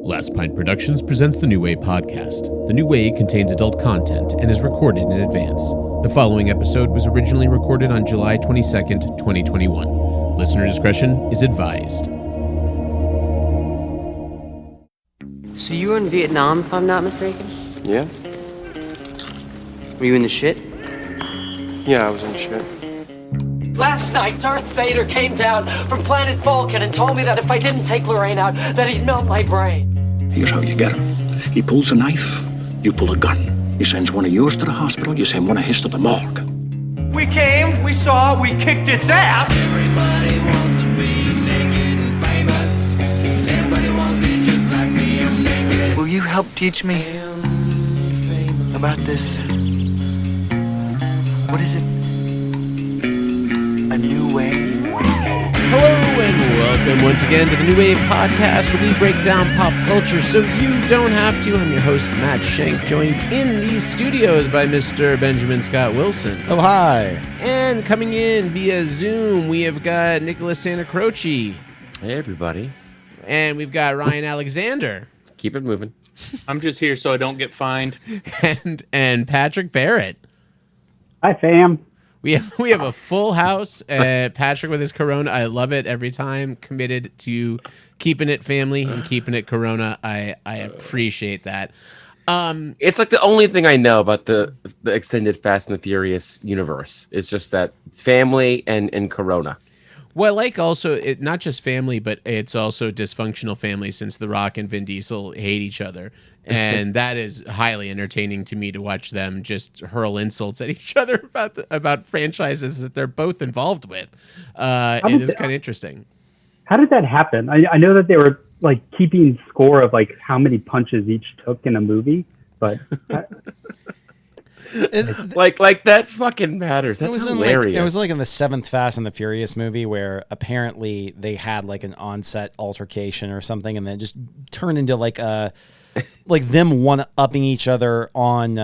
Last Pint Productions presents the New Way podcast. The New Way contains adult content and is recorded in advance. The following episode was originally recorded on July 22nd, 2021. Listener discretion is advised. So you were in Vietnam, if I'm not mistaken? Yeah? Were you in the shit? Yeah, I was in the shit. Last night, Darth Vader came down from planet Vulcan and told me that if I didn't take Lorraine out, that he'd melt my brain. Here's how you get him. He pulls a knife, you pull a gun. He sends one of yours to the hospital, you send one of his to the morgue. We came, we saw, we kicked its ass. Everybody wants to be naked and famous. Everybody wants to be just like me, I'm naked. Will you help teach me about this? What is it? A new way? Hello and welcome once again to the New Wave podcast, where we break down pop culture so you don't have to. I'm your host, Matt Schenk, joined in these studios by Mr. Benjamin Scott Wilson. Oh, hi. And coming in via Zoom, we have got Nicholas Santa Croce. Hey, everybody. And we've got Ryan Alexander. Keep it moving. I'm just here so I don't get fined. And Patrick Barrett. Hi, fam. We have a full house. Patrick with his Corona. I love it every time. Committed to keeping it family and keeping it Corona. I appreciate that. It's like the only thing I know about the extended Fast and the Furious universe. It's just that family and Corona. Well, like also, not just family, but it's also dysfunctional family, since The Rock and Vin Diesel hate each other. And that is highly entertaining to me, to watch them just hurl insults at each other about franchises that they're both involved with. It is kind of interesting. How did that happen? I know that they were like keeping score of like how many punches each took in a movie, but like that fucking matters. That's hilarious. It was like in the 7th Fast and the Furious movie, where apparently they had like an on-set altercation or something, and then it just turned into like them one-upping each other on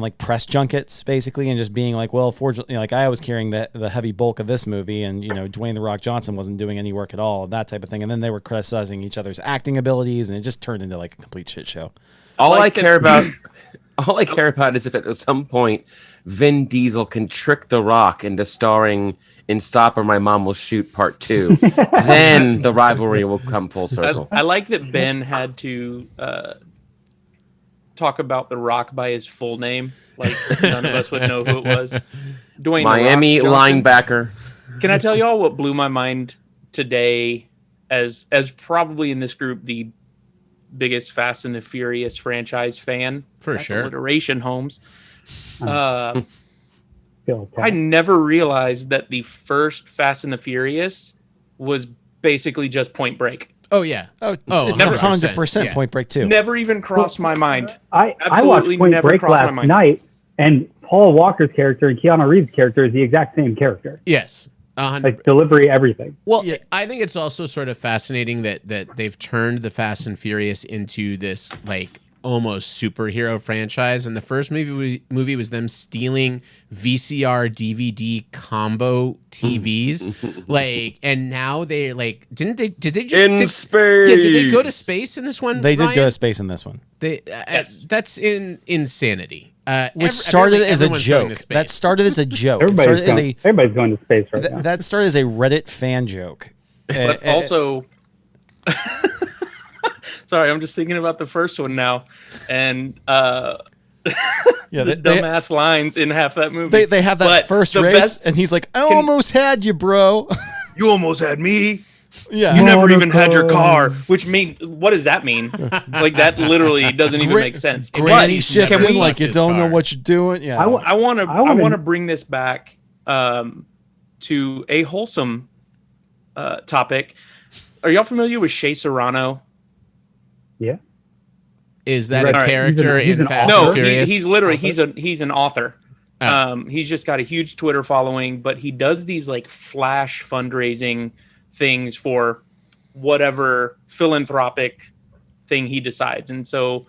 like press junkets, basically, and just being like, well, fortunately, like I was carrying the heavy bulk of this movie, and Dwayne "The Rock" Johnson wasn't doing any work at all, that type of thing. And then they were criticizing each other's acting abilities, and it just turned into like a complete shit show. All I care about is if at some point Vin Diesel can trick The Rock into starring in Stop or My Mom Will Shoot Part 2. Then the rivalry will come full circle. I like that Ben had to talk about The Rock by his full name. Like none of us would know who it was. Dwayne Miami linebacker. Can I tell y'all what blew my mind today, as probably in this group the biggest Fast and the Furious franchise fan? That's sure. Alliteration, Holmes. I never realized that the first Fast and the Furious was basically just Point Break. Oh yeah. It's 100% Point Break too. Never even crossed my mind. I watched Point Break last night, and Paul Walker's character and Keanu Reeves' character is the exact same character. Yes. Like delivery, everything. Well, yeah. I think it's also sort of fascinating that they've turned the Fast and Furious into this like almost superhero franchise. And the first movie was them stealing VCR DVD combo TVs, like, and now they like did they space? Yeah, did they go to space in this one? They did go to space in this one. Yes. That's insanity. Which started as a joke. That started as a joke. Everybody's going to space right now. That started as a Reddit fan joke. But also, sorry, I'm just thinking about the first one now, and the dumbass lines in half that movie. They have that first race, and he's like, "I almost had you, bro. You almost had me." Yeah, you never even had your car. Which means, what does that mean? Like that literally doesn't even make sense. Granny shifting like you don't know what you're doing. Yeah, I want to bring this back to a wholesome topic. Are y'all familiar with Shea Serrano? Yeah. Is that a character in Fast and Furious? He's literally he's an author. He's just got a huge Twitter following, but he does these like flash fundraising things for whatever philanthropic thing he decides. And so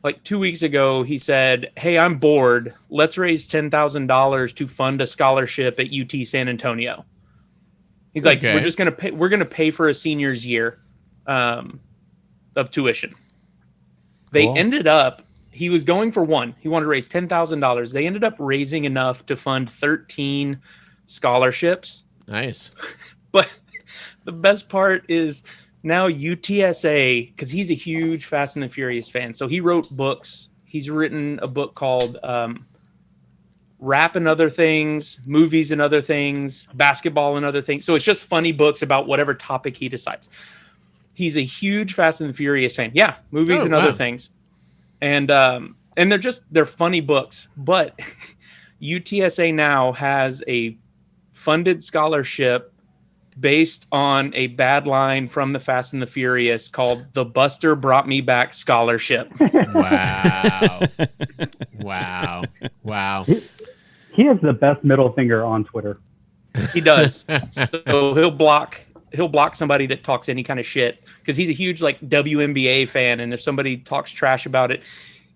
like 2 weeks ago, he said, "Hey, I'm bored. Let's raise $10,000 to fund a scholarship at UT San Antonio." He's like, "We're going to pay for a senior's year of tuition." They Cool. ended up, he was going for one. He wanted to raise $10,000. They ended up raising enough to fund 13 scholarships. Nice. But the best part is now UTSA, because he's a huge Fast and the Furious fan. So he wrote books. He's written a book called Rap and Other Things, Movies and Other Things, Basketball and Other Things. So it's just funny books about whatever topic he decides. He's a huge Fast and the Furious fan. Yeah, movies and other things. And they're funny books. But UTSA now has a funded scholarship based on a bad line from the Fast and the Furious called the Buster Brought Me Back Scholarship. Wow. Wow. He has the best middle finger on Twitter. He does. So he'll block somebody that talks any kind of shit because he's a huge like WNBA fan, and if somebody talks trash about it,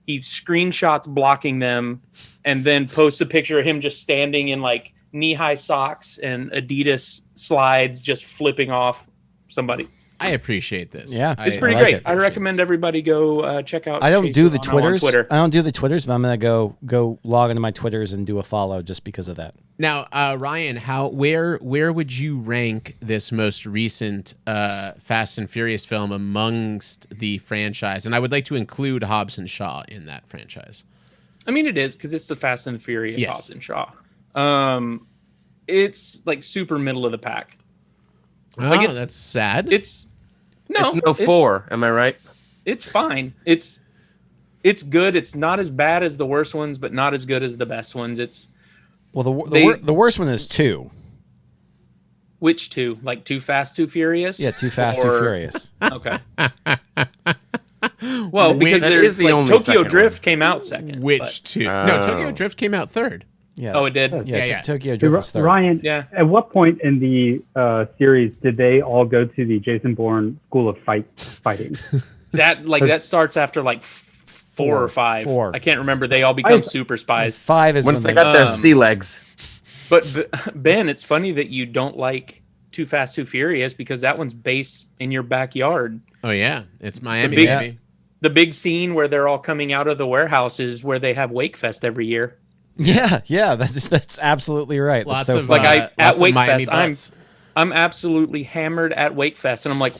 he screenshots blocking them and then posts a picture of him just standing in like knee-high socks and Adidas slides just flipping off somebody. I appreciate this. Yeah, it's pretty great. I recommend everybody go check out. I don't do the Chase Solano on Twitters. Twitter. I don't do the Twitters, but I'm gonna go log into my Twitters and do a follow just because of that. Now, Ryan, where would you rank this most recent Fast and Furious film amongst the franchise? And I would like to include Hobbs and Shaw in that franchise. I mean, it is because it's the Fast and the Furious Yes. Hobbs and Shaw. It's like super middle of the pack. Oh, that's sad. It's no 4. Am I right? It's fine. It's good. It's not as bad as the worst ones, but not as good as the best ones. It's the worst one is 2. Which 2? Like Too Fast, Too Furious? Yeah, Too Fast, Too Furious. Okay. Well, because there's like Tokyo Drift came out second. Which 2? No, Tokyo Drift came out 3rd. Yeah. Oh, it did? Yeah. Tokyo Drift was 3rd. Ryan, at what point in the series did they all go to the Jason Bourne School of Fighting? That starts after like 4 or 5. 4. I can't remember. They all become super spies. 5 is once they got their sea legs. But Ben, it's funny that you don't like Too Fast, Too Furious because that one's based in your backyard. Oh yeah, it's Miami. Baby. The big scene where they're all coming out of the warehouse is where they have Wake Fest every year. Yeah, that's absolutely right. Lots that's so of funny. At Wake Miami Fest, I'm absolutely hammered at Wake Fest, and I'm like,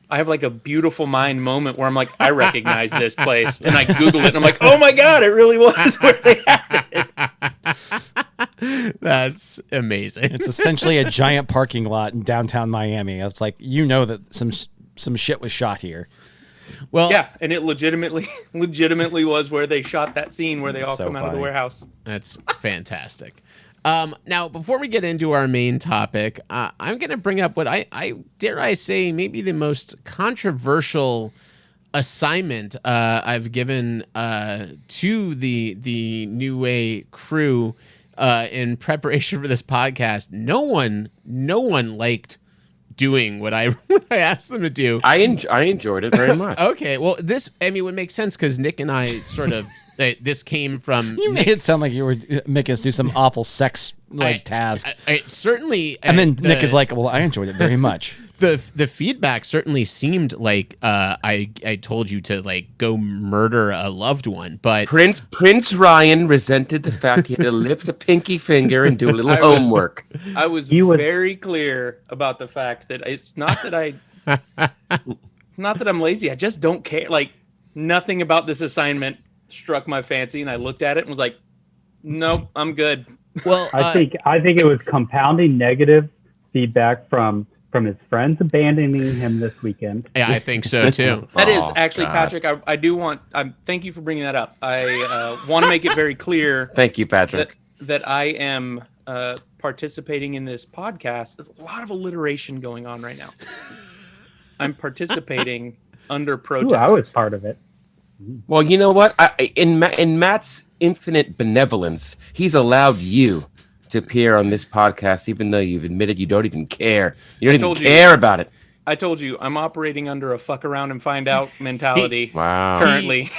I have like a beautiful mind moment where I'm like, I recognize this place, and I Google it, and I'm like, oh my god, it really was where they had it. That's amazing. It's essentially a giant parking lot in downtown Miami. It's like that some shit was shot here. Well, yeah, and it legitimately was where they shot that scene where they all come out of the warehouse. That's fantastic. Now, before we get into our main topic, I'm going to bring up what I dare I say maybe the most controversial assignment I've given to the New Way crew in preparation for this podcast. No one liked doing what I asked them to do. I enjoyed it very much. Okay, well, this would make sense because Nick and I sort of this came from. You made it sound like you were making us do some awful sex task. I certainly, and then Nick is like, "Well, I enjoyed it very much." The feedback certainly seemed like I told you to like go murder a loved one, but Prince Ryan resented the fact he had to lift a pinky finger and do a little homework. I was very clear about the fact that it's not that I'm lazy. I just don't care. Like nothing about this assignment struck my fancy, and I looked at it and was like, "Nope, I'm good." Well, I think it was compounding negative feedback from his friends abandoning him this weekend. Yeah, I think so too. That is actually, God. Patrick. I do want. Thank you for bringing that up. I want to make it very clear. Thank you, Patrick. That I am participating in this podcast. There's a lot of alliteration going on right now. I'm participating under protest. Ooh, I was part of it. Well, you know what? In Matt's infinite benevolence, he's allowed you to appear on this podcast, even though you've admitted you don't even care. You don't even care about it. I told you I'm operating under a fuck around and find out mentality. Wow. Currently,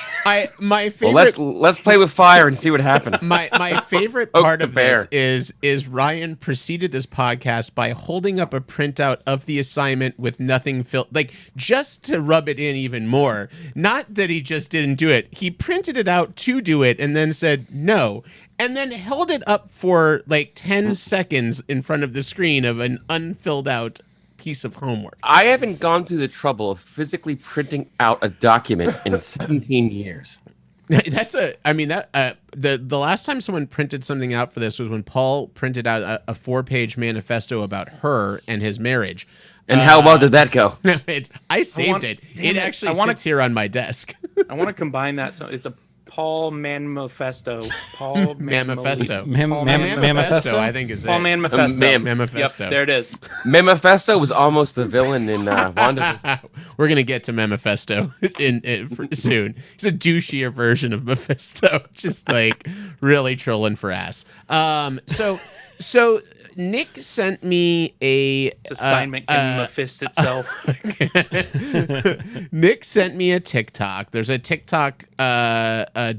my favorite. Well, let's play with fire and see what happens. My favorite Poke part the of this bear. is Ryan preceded this podcast by holding up a printout of the assignment with nothing like just to rub it in even more. Not that he just didn't do it. He printed it out to do it and then said no. And then held it up for like 10 seconds in front of the screen of an unfilled out piece of homework. I haven't gone through the trouble of physically printing out a document in 17 years. The last time someone printed something out for this was when Paul printed out a 4-page manifesto about her and his marriage. And how well did that go? I saved it. It actually sits here on my desk. I want to combine that. So it's a Paul Manifesto. Paul Manifesto. Manifesto, I think is Paul it. Manifesto. Manifesto. Yep, there it is. Manifesto was almost the villain in Wanda. We're gonna get to Mephisto soon. He's a douchier version of Mephisto, just like really trolling for ass. So Nick sent me a assignment can Mephisto itself. Nick sent me a TikTok. There's a TikTok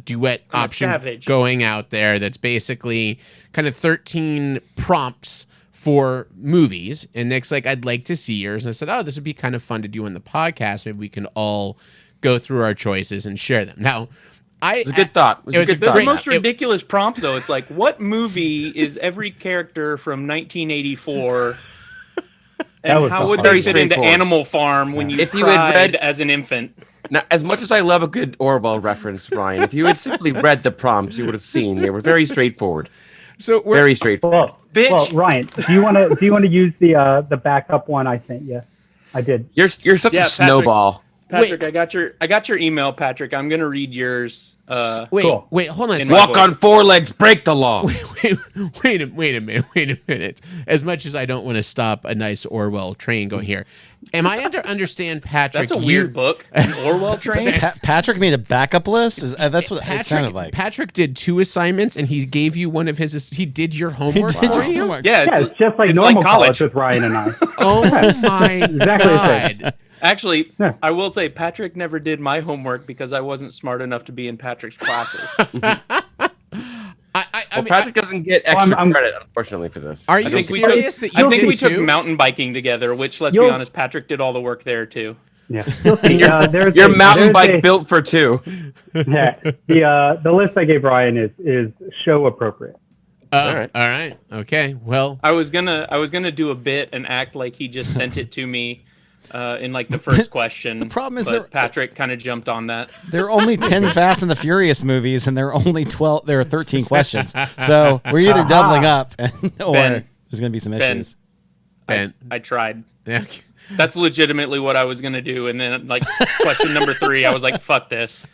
duet option going out there that's basically kind of 13 prompts for movies. And Nick's like, I'd like to see yours. And I said, oh, this would be kind of fun to do on the podcast. Maybe we can all go through our choices and share them. Now, it was a good thought. It was the most ridiculous prompt, though. It's like, what movie is every character from 1984? And how would they fit into Animal Farm when you cried as an infant? Now, as much as I love a good Orwell reference, Ryan, if you had simply read the prompts, you would have seen they were very straightforward. So very straightforward. Bitch. Well, Ryan, do you want to use the backup one I sent you? I did. You're such a snowball. Patrick, I got your email, Patrick. I'm gonna read yours. Wait, hold on. Walk on 4 legs, break the law. Wait a minute. As much as I don't want to stop a nice Orwell train going here, am I to understand, Patrick? That's a weird book. An Orwell train. Patrick made a backup list. That's what it sounded like. Patrick did 2 assignments, and he gave you one of his. He did your homework for you. Yeah, it's just like normal college with Ryan and I. Oh my God. Actually, I will say Patrick never did my homework because I wasn't smart enough to be in Patrick's classes. Patrick doesn't get extra credit, unfortunately, for this. Are you serious? I think we took mountain biking together, which, let's be honest, Patrick did all the work there, too. Yeah. Your mountain bike built for 2. Yeah. The list I gave Ryan is show appropriate. All right. Okay. Well, I was gonna do a bit and act like he just sent it to me. In like the first question. The problem is Patrick kind of jumped on that. There are only 10 Fast and the Furious movies, and there are only 12. There are 13 questions, so we're either doubling up, or there's going to be some issues. I tried. Yeah. That's legitimately what I was going to do, and then like question number 3, I was like, "Fuck this."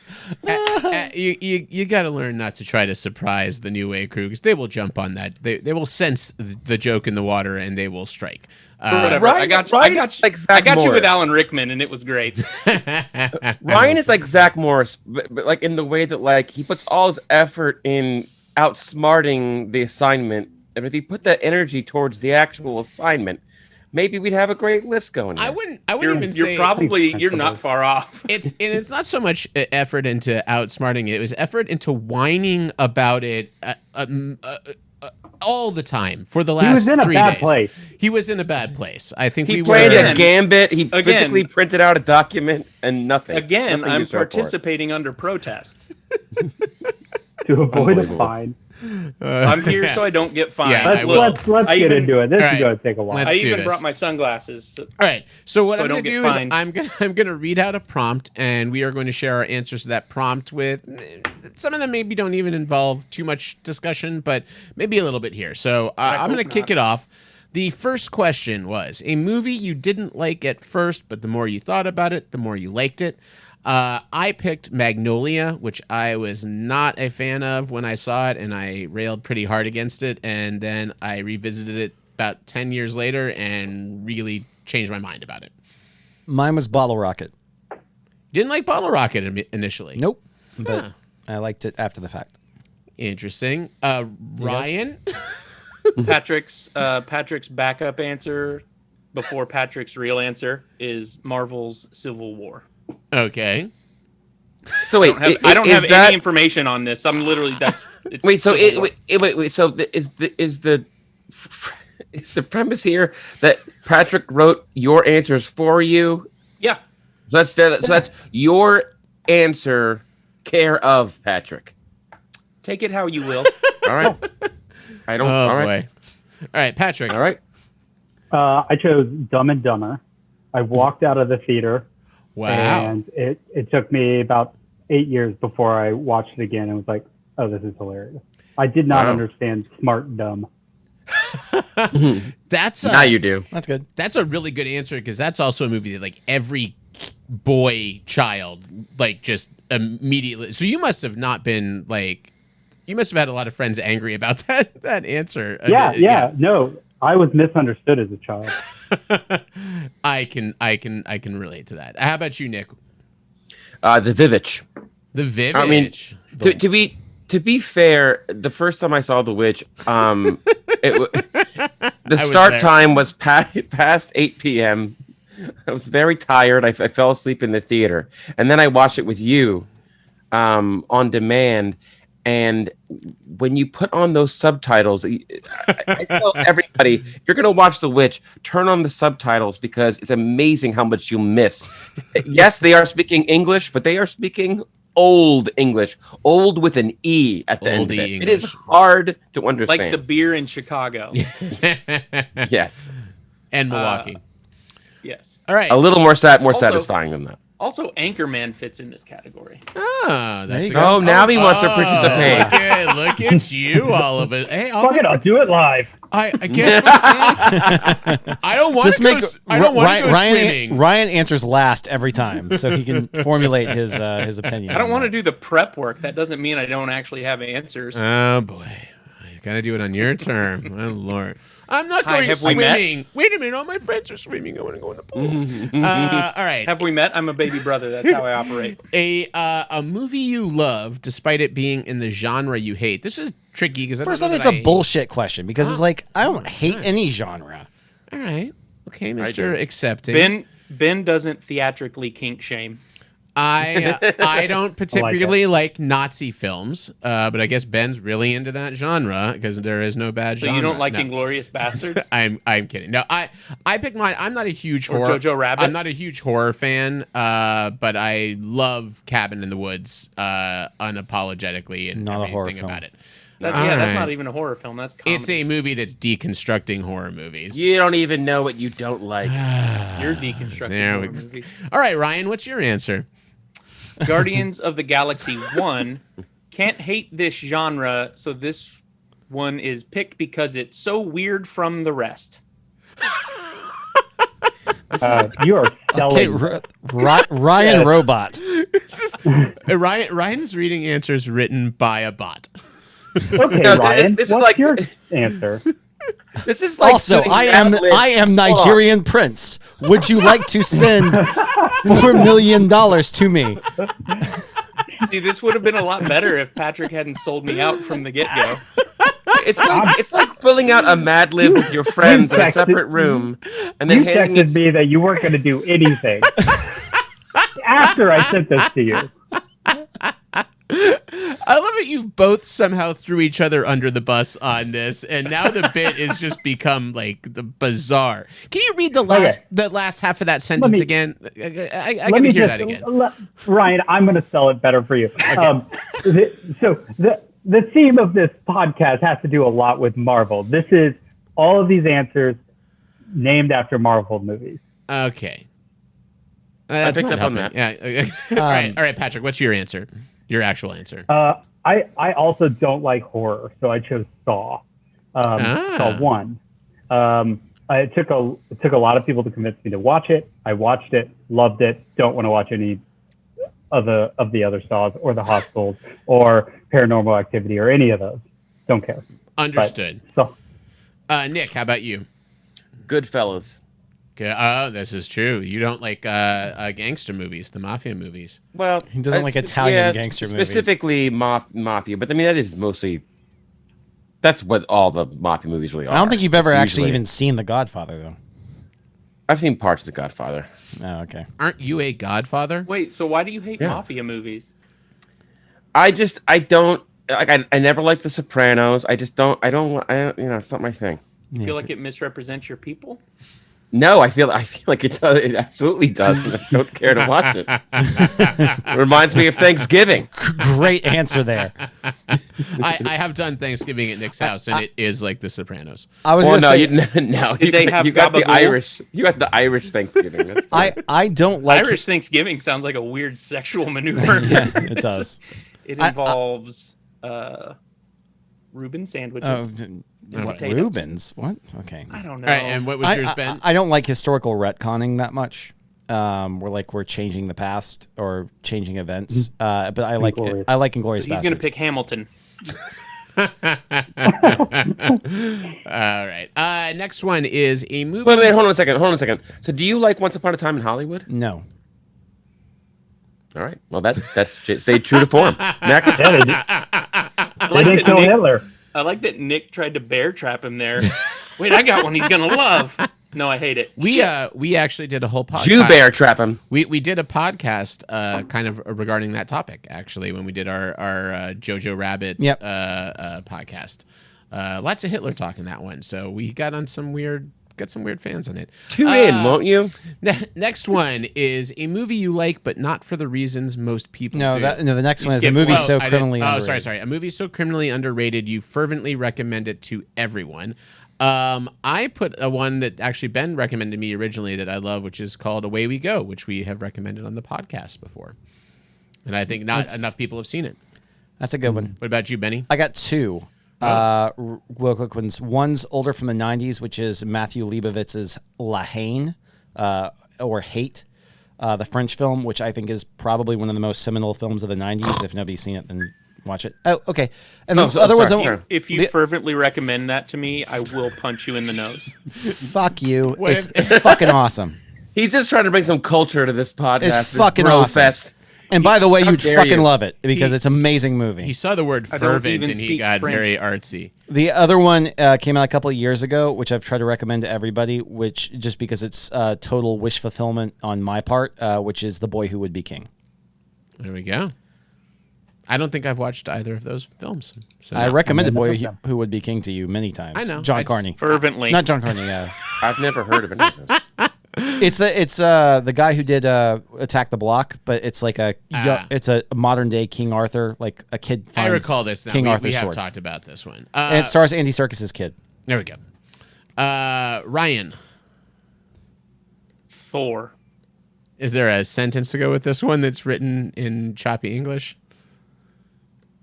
You got to learn not to try to surprise the New Wave crew because they will jump on that. They will sense the joke in the water and they will strike. Whatever. I got you with Alan Rickman, and it was great. Ryan is like Zach Morris, but like in the way that like he puts all his effort in outsmarting the assignment, and if he put that energy towards the actual assignment, maybe we'd have a great list going. I wouldn't even say you're not far off. It's not so much effort into outsmarting it. It was effort into whining about it all the time for the last 3 days. He was in a bad place. He was in a bad place. I think he played a gambit. He physically printed out a document and nothing. Again, I'm participating under protest to avoid a fine. I'm here so I don't get fined. Yeah, let's get into it. This is going to take a while. I even brought my sunglasses. All right. So what I'm going to do is I'm going to read out a prompt, and we are going to share our answers to that prompt with some of them maybe don't even involve too much discussion, but maybe a little bit here. So I'm going to kick it off. The first question was a movie you didn't like at first, but the more you thought about it, the more you liked it. I picked Magnolia, which I was not a fan of when I saw it, and I railed pretty hard against it, and then I revisited it about 10 years later and really changed my mind about it. Mine was Bottle Rocket. Didn't like Bottle Rocket initially? Nope, but I liked it after the fact. Interesting. Ryan? Patrick's backup answer before Patrick's real answer is Marvel's Civil War. Okay. So wait, I don't have any information on this. I'm literally wait. So wait. So is the premise here that Patrick wrote your answers for you? Yeah. So that's your answer, care of Patrick. Take it how you will. All right. I don't. Oh all boy. right. All right, Patrick. All right. I chose Dumb and Dumber. I walked out of the theater. Wow. And it took me about 8 years before I watched it again and was like, oh, this is hilarious. I did not understand smart dumb. That's now you do. That's good. That's a really good answer because that's also a movie that like every boy child like just immediately. So you must have not been like, you must have had a lot of friends angry about that answer. Yeah. No, I was misunderstood as a child. I can relate to that. How about you, Nick? The Vivitch. The Vivitch. I mean, to be fair, the first time I saw The Witch, the start time was past 8 p.m. I was very tired. I fell asleep in the theater, and then I watched it with you on demand. And when you put on those subtitles, I tell everybody, if you're going to watch The Witch, turn on the subtitles because it's amazing how much you miss. Yes, they are speaking English, but they are speaking old English, old with an E at the end of it. It is hard to understand. Like the beer in Chicago. Yes. And Milwaukee. Yes. All right. A little more satisfying than that. Also, Anchorman fits in this category. Oh, that's now he wants to participate. Look at you, all of it. Hey, I'll do it live. I don't want to go. I don't want to go swimming. Ryan answers last every time, so he can formulate his opinion. I don't want to do the prep work. That doesn't mean I don't actually have answers. Oh boy, you gotta do it on your term. Oh Lord. I'm not going swimming. Wait a minute, all my friends are swimming. I want to go in the pool. All right. Have we met? I'm a baby brother. That's how I operate. A movie you love, despite it being in the genre you hate. This is tricky because first off, it's a bullshit question because it's like I don't hate any genre. All right. Okay, Mr. Accepting. Ben doesn't theatrically kink shame. I don't particularly like Nazi films, but I guess Ben's really into that genre because there is no bad genre. So you don't like Inglourious Bastards? I'm kidding. No, I picked mine. I'm not a huge horror. Jojo Rabbit. I'm not a huge horror fan, but I love Cabin in the Woods unapologetically and not everything about it. That's not even a horror film. That's comedy. It's a movie that's deconstructing horror movies. You don't even know what you don't like. You're deconstructing horror movies. All right, Ryan, what's your answer? Guardians of the Galaxy 1. Can't hate this genre, so this one is picked because it's so weird from the rest. You are selling. Okay, Ryan Robot. Ryan's reading answers written by a bot. Okay, Ryan, what's your answer? This is like also, I am Nigerian Prince. Would you like to send $4 million to me? See, this would have been a lot better if Patrick hadn't sold me out from the get-go. It's like filling out a Mad Lib with your friends in a separate room, and then handing texted me that you weren't going to do anything after I sent this to you. I love it. You both somehow threw each other under the bus on this, and now the bit has just become like the bizarre. Can you read the last half of that sentence again? I got to hear that again. Ryan, I'm going to sell it better for you. Okay. So the theme of this podcast has to do a lot with Marvel. This is all of these answers named after Marvel movies. Okay. I picked up on that. Yeah. All right, Patrick, what's your answer? Your actual answer. I also don't like horror, so I chose Saw. Saw 1. It took a lot of people to convince me to watch it. I watched it, loved it. Don't want to watch any of the other Saws or the Hospitals or Paranormal Activity or any of those. Don't care. Understood. So, Nick, how about you? Goodfellas. This is true. You don't like gangster movies, the mafia movies. Well, he doesn't like Italian gangster movies. Specifically mafia, but I mean, that is mostly... That's what all the mafia movies really are. I don't think you've ever actually even seen The Godfather, though. I've seen parts of The Godfather. Oh, okay. Aren't you a Godfather? Wait, so why do you hate Yeah. mafia movies? I don't like. I never liked The Sopranos. I don't. It's not my thing. You feel like it misrepresents your people? No, I feel like it does. It absolutely does. And I don't care to watch it. It reminds me of Thanksgiving. Great answer there. I have done Thanksgiving at Nick's house, and it is like The Sopranos. I was Well, gonna no, say, no. Did they have you got the gabagool? Irish. You got the Irish Thanksgiving. That's fine. I don't like Irish Thanksgiving sounds like a weird sexual maneuver. Yeah, it does. It involves Reuben sandwiches. What, Potatoes. Reubens? What? Okay. I don't know. All right, and what was yours, Ben? I don't like historical retconning that much. We're changing the past or changing events. But I like Inglourious. I like Inglourious He's going to Basterds. pick Hamilton. All right. Next one is a movie. Wait, hold on a second. So, do you like Once Upon a Time in Hollywood? No. All right. Well, that's stayed true to form. Next. Yeah, they, did. They didn't kill Hitler. I like that Nick tried to bear trap him there. Wait, I got one he's going to love. No, I hate it. We actually did a whole podcast. Jew bear trap him. We did a podcast kind of regarding that topic actually when we did our Jojo Rabbit podcast. Lots of Hitler talk in that one, so we got some weird fans on it. Tune in, won't you? Next one is a movie you like, but not for the reasons most people do. The next one is a movie so criminally underrated. Sorry. A movie so criminally underrated you fervently recommend it to everyone. I put a one that actually Ben recommended me originally that I love, which is called Away We Go, which we have recommended on the podcast before. And I think not enough people have seen it. That's a good one. What about you, Benny? I got two. Real quick ones. One's older from the 90s, which is Matthew Leibovitz's La Haine, or Hate, the French film, which I think is probably one of the most seminal films of the 90s. If nobody's seen it, then watch it. Oh, okay. And the other ones... If you fervently recommend that to me, I will punch you in the nose. Fuck you. It's fucking awesome. He's just trying to bring some culture to this podcast. It's fucking awesome. Fest. And by the way, you'd fucking you. love it because it's an amazing movie. He saw the word fervent and he got very artsy. The other one came out a couple of years ago, which I've tried to recommend to everybody, which just because it's total wish fulfillment on my part, which is The Boy Who Would Be King. There we go. I don't think I've watched either of those films. So I recommended Boy Who Would Be King to you many times. I know. John Carney. Fervently. Not John Carney, I've never heard of any of this. It's the guy who did Attack the Block, but it's like it's a modern day King Arthur, like a kid finds I recall this now. King we Arthur's have sword. talked about this one. And it stars Andy Serkis's kid. There we go. Ryan. Thor. Is there a sentence to go with this one that's written in choppy English?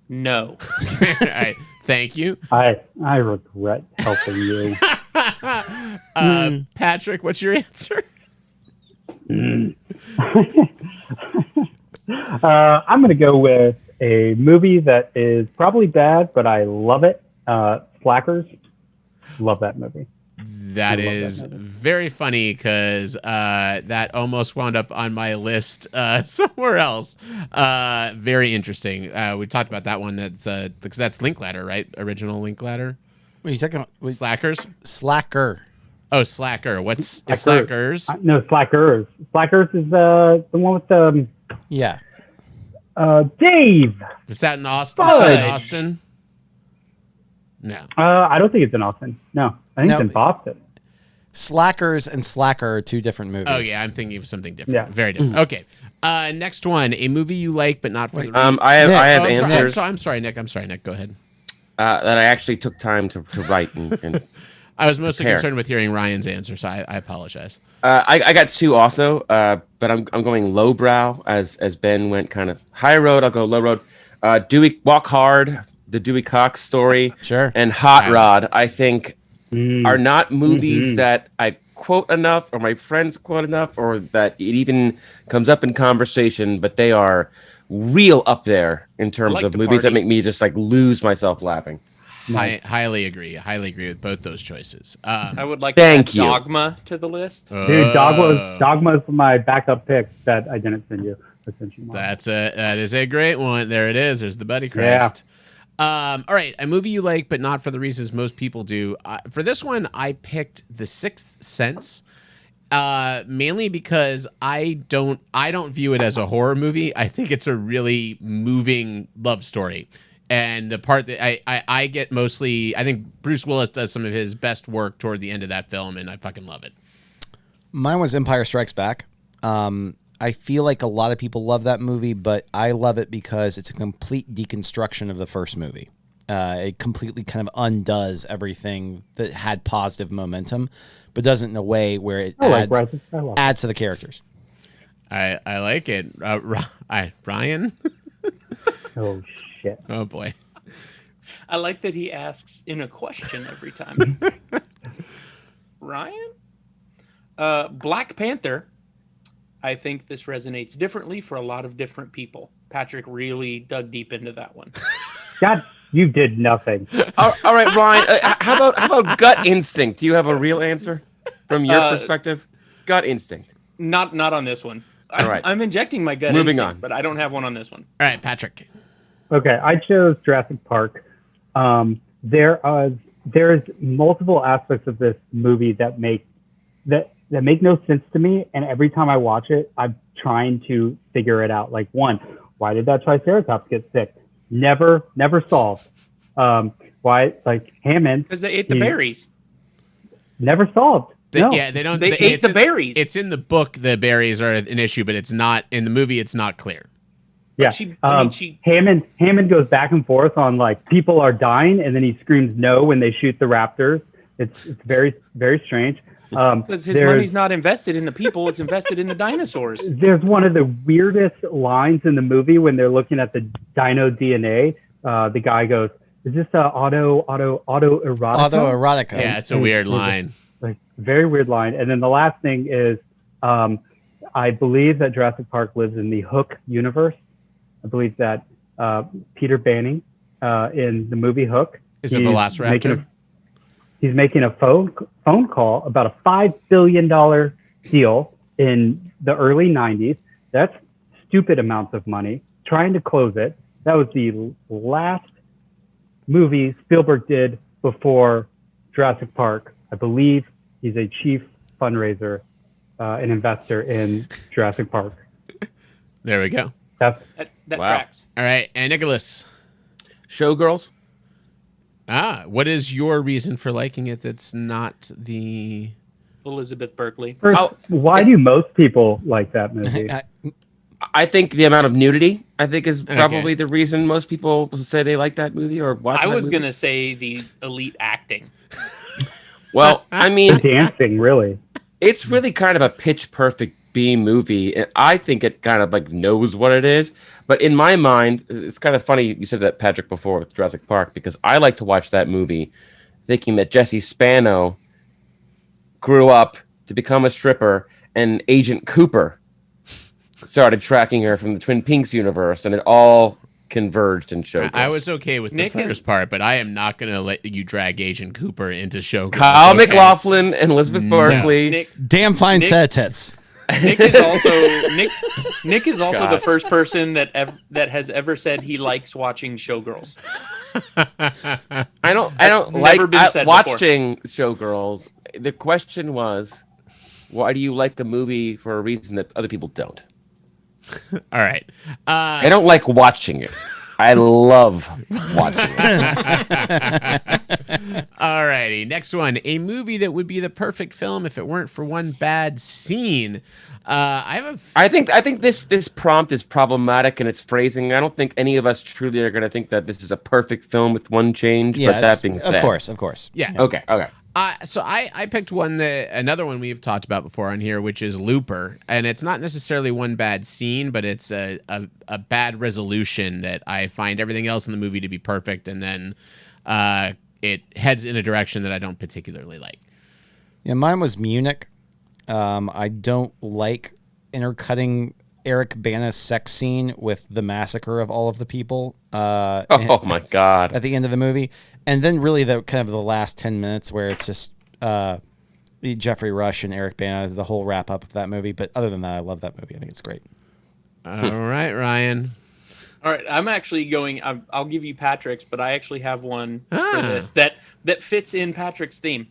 No. All right. Thank you. I regret helping you. Patrick, what's your answer? I'm going to go with a movie that is probably bad, but I love it. Slackers. Love that movie. That is very funny because that almost wound up on my list somewhere else. Very interesting. We talked about that one. That's because that's Linklater, right? Original Linklater. What are you talking about? Slackers. Slacker. Oh, Slacker. What's Slackers? No, Slackers. Slackers is the one with the Dave. Is that in Austin? No. I don't think it's in Austin. No, I think it's in Boston. Slackers and Slacker are two different movies. Oh yeah, I'm thinking of something different. Yeah. Very different. Okay. Next one, a movie you like but not for the. I have answers. I'm sorry, Nick. Go ahead. That I actually took time to write and I was mostly prepare. concerned with hearing Ryan's answer, so I apologize. I got two also, but I'm going lowbrow as Ben went kind of high road. I'll go low road. Dewey Walk Hard, the Dewey Cox story, sure, and Hot Rod. I think are not movies that I quote enough, or my friends quote enough, or that it even comes up in conversation. But they are real up there in terms of movies that make me just like lose myself laughing. Highly agree with both those choices. I would like to add Dogma to the list. Dude, Dogma's my backup pick that I didn't send you. That is a great one. There it is. There's the Buddy Christ. All right, a movie you like, but not for the reasons most people do. For this one, I picked The Sixth Sense. Mainly because I don't view it as a horror movie. I think it's a really moving love story. And the part that I get mostly, I think Bruce Willis does some of his best work toward the end of that film, and I fucking love it. Mine was Empire Strikes Back. I feel like a lot of people love that movie, but I love it because it's a complete deconstruction of the first movie. It completely kind of undoes everything that had positive momentum, but does it in a way where it adds to the characters. I like it. Ryan? Oh, shit. Oh, boy. I like that he asks in a question every time. Ryan? Black Panther. I think this resonates differently for a lot of different people. Patrick really dug deep into that one. God, you did nothing. All right, Ryan. How about gut instinct? Do you have a real answer from your perspective? Gut instinct. Not on this one. All right. I'm injecting my gut Moving instinct, on. but I don't have one on this one. All right, Patrick. Okay, I chose Jurassic Park. There's multiple aspects of this movie that make no sense to me, and every time I watch it, I'm trying to figure it out. Like, one, why did that Triceratops get sick? Never solved. Why, like Hammond? Because they ate the berries. Never solved. No. Yeah, they don't. They ate the berries. It's in the book. The berries are an issue, but it's not in the movie. It's not clear. Yeah, Hammond goes back and forth on like people are dying, and then he screams no when they shoot the raptors. It's very, very strange. Because his money's not invested in the people; it's invested in the dinosaurs. There's one of the weirdest lines in the movie when they're looking at the dino DNA. The guy goes, "Is this autoerotica?" Autoerotica. Yeah, it's a weird line. Like very weird line. And then the last thing is, I believe that Jurassic Park lives in the Hook universe. I believe that Peter Banning in the movie Hook is a velociraptor. He's making a phone call about a $5 billion deal in the early 90s. That's stupid amounts of money. Trying to close it. That was the last movie Spielberg did before Jurassic Park. I believe he's a chief fundraiser, an investor in Jurassic Park. There we go. That tracks. All right, and Nicholas. Showgirls. What is your reason for liking it? That's not the Elizabeth Berkley. Why do most people like that movie? I think the amount of nudity, I think, is probably the reason most people say they like that movie or watch. I was gonna say the elite acting. Well, I mean, the dancing, really. It's really kind of a pitch perfect B movie, and I think it kind of like knows what it is. But in my mind, it's kind of funny you said that, Patrick, before with Jurassic Park, because I like to watch that movie thinking that Jessie Spano grew up to become a stripper, and Agent Cooper started tracking her from the Twin Peaks universe, and it all converged in Showgirls. I was okay with the first part, but I am not going to let you drag Agent Cooper into Showgirls. Kyle MacLachlan and Elizabeth Berkley. Damn fine set of tits. Nick is also the first person that has ever said he likes watching Showgirls. I don't like watching Showgirls. The question was, why do you like a movie for a reason that other people don't? All right. I don't like watching it. I love watching it. All righty. Next one. A movie that would be the perfect film if it weren't for one bad scene. I think this prompt is problematic in its phrasing. I don't think any of us truly are going to think that this is a perfect film with one change. Yeah, but that being said, of course. Yeah. Okay. So I picked another one we've talked about before on here, which is Looper, and it's not necessarily one bad scene, but it's a bad resolution that I find everything else in the movie to be perfect, and then it heads in a direction that I don't particularly like. Yeah, mine was Munich. I don't like intercutting Eric Bana's sex scene with the massacre of all of the people. Oh my God! At the end of the movie. And then really the last 10 minutes where it's just Jeffrey Rush and Eric Bana, the whole wrap up of that movie. But other than that, I love that movie. I think it's great. All right, Ryan. All right, I'm actually going. I'll give you Patrick's, but I actually have one for this that fits in Patrick's theme.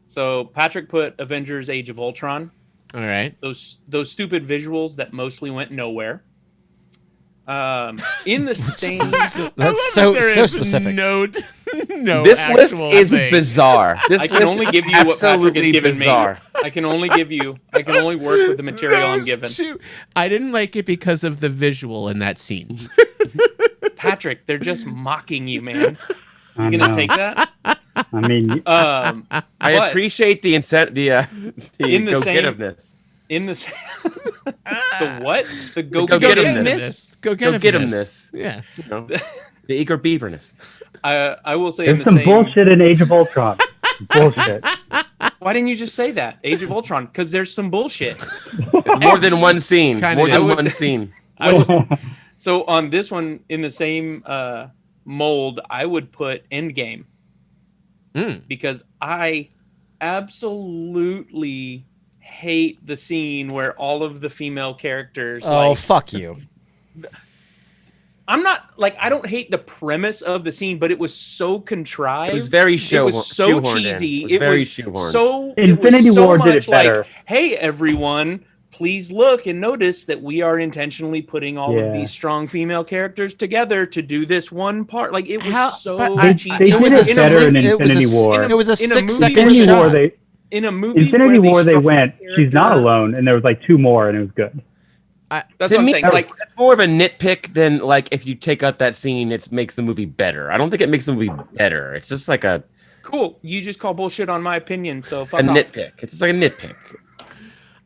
So Patrick put Avengers: Age of Ultron. All right. Those stupid visuals that mostly went nowhere. In the same, That's so specific. No, this list is bizarre. This I can list only is give you what Patrick absolutely has given bizarre. me. I can only work with the material I'm given. I didn't like it because of the visual in that scene. Patrick, they're just mocking you, man. You know. gonna take that? I mean, I appreciate the go-getiveness. In the the what? The go-getiveness. Go-getiveness. Yeah. You know, the eager beaverness. I will say there's some bullshit in Age of Ultron. Bullshit. Why didn't you just say that? Age of Ultron, because there's some bullshit. It's more than one scene. One scene. So on this one, in the same mold, I would put Endgame. Because I absolutely hate the scene where all of the female characters. Oh, fuck you. I'm not I don't hate the premise of the scene, but it was so contrived. It was very It was so shoehorned cheesy. in. It was very shoehorned. So Infinity War did it better. Hey everyone, please look and notice that we are intentionally putting all of these strong female characters together to do this one part. Like it was cheesy. They did it better in Infinity War. It was a 6-second Infinity shot. War. In a movie, Infinity War, they went. She's not alone, and there was 2 more, and it was good. That's to what I'm me, saying. it's more of a nitpick than if you take out that scene, it makes the movie better. I don't think it makes the movie better. It's just a cool. You just call bullshit on my opinion, so fuck a off. nitpick. It's just like a nitpick.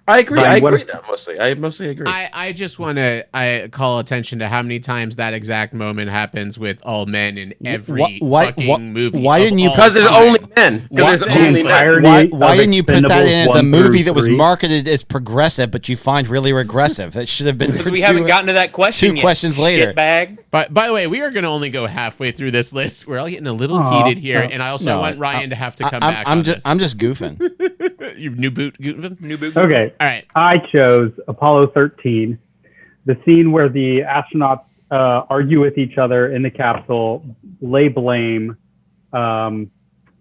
I agree. Brian, I agree that mostly. I mostly agree. I just want to call attention to how many times that exact moment happens with all men in every fucking movie. Why didn't you? Because there's only men. Because there's only men. Why didn't you put that in as a movie that was marketed as progressive, but you find really regressive? That should have been for we haven't gotten to that question. 2 questions later. Bag. But by the way, we are going to only go halfway through this list. We're all getting a little heated here, and I also want Ryan to have to come back. I'm just goofing. You new boot goofing? Okay. All right. I chose Apollo 13, the scene where the astronauts argue with each other in the capsule, lay blame, and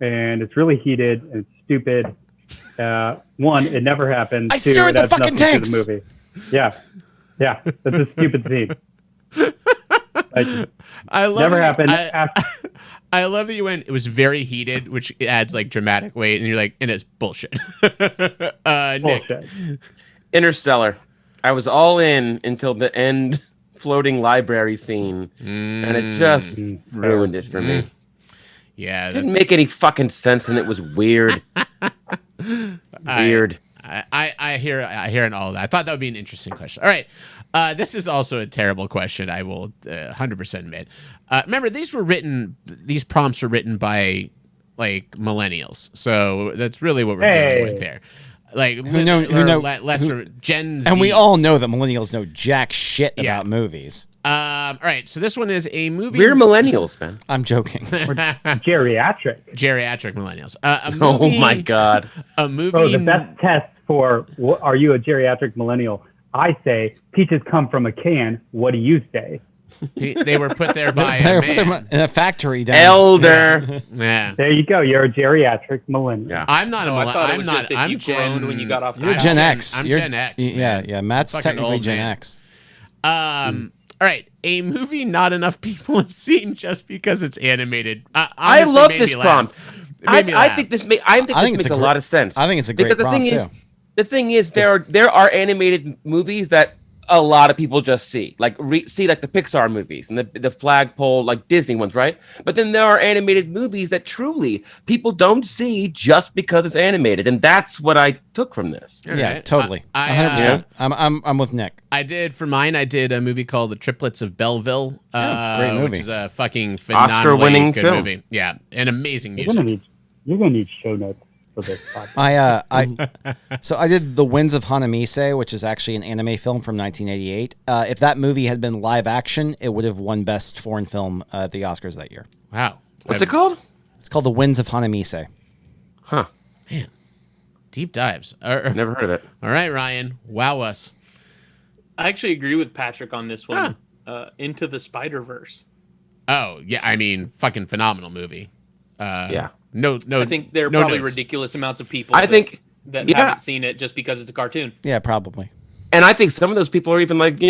it's really heated and stupid. 1, it never happened. I 2, stirred it the fucking tanks. To the movie. Yeah, that's a stupid scene. I love never it. happened. I love that you went. It was very heated, which adds dramatic weight, and you're and it's bullshit. Nick. Bullshit. Interstellar. I was all in until the end floating library scene, and it just ruined it for me. Yeah, it didn't make any fucking sense, and it was weird. Weird. I hear in all of that. I thought that would be an interesting question. All right. This is also a terrible question, I will 100% admit. Remember, these prompts were written by millennials. So that's really what we're dealing with here. Gen Z. And we all know that millennials know jack shit about movies. All right, so this one is a movie. We're millennials, man. I'm joking. We're geriatric millennials. A movie, oh my god. A movie. Bro, the best test for are you a geriatric millennial? I say peaches come from a can. What do you say? They were put there by a man. In a factory down. Elder. Yeah. There you go. You're a geriatric millennial. Yeah. I'm not a millennial. I'm not. I'm Gen. When you got off. You're Gen X. I'm You're Gen X. Yeah. Matt's Fucking technically old Gen man. X. All right, a movie not enough people have seen just because it's animated. I Honestly, love made this me laugh. prompt. It made me I laugh. think this makes a lot of sense. I think it's a great prompt too. The thing is, there are animated movies that a lot of people just see, see the Pixar movies and the flagpole Disney ones, right? But then there are animated movies that truly people don't see just because it's animated, and that's what I took from this. Yeah, right. totally. 100%. I'm with Nick. I did a movie called The Triplets of Belleville, great movie. which is a fucking phenomenally Oscar-winning good film. movie. Yeah, an amazing music. You're gonna need show notes for this podcast. So I did The Winds of Hanamise, which is actually an anime film from 1988. If that movie had been live action, it would have won Best Foreign Film at the Oscars that year. Wow, What's it called? It's called The Winds of Hanamise. Huh. Man, deep dives. Never heard of it. All right, Ryan, wow us. I actually agree with Patrick on this one. Into the Spider-Verse. Oh yeah, I mean, fucking phenomenal movie. Yeah. No. I think there are no probably notes. ridiculous amounts of people. I think that Yeah. haven't seen it just because it's a cartoon. Yeah, probably. And I think some of those people are even like,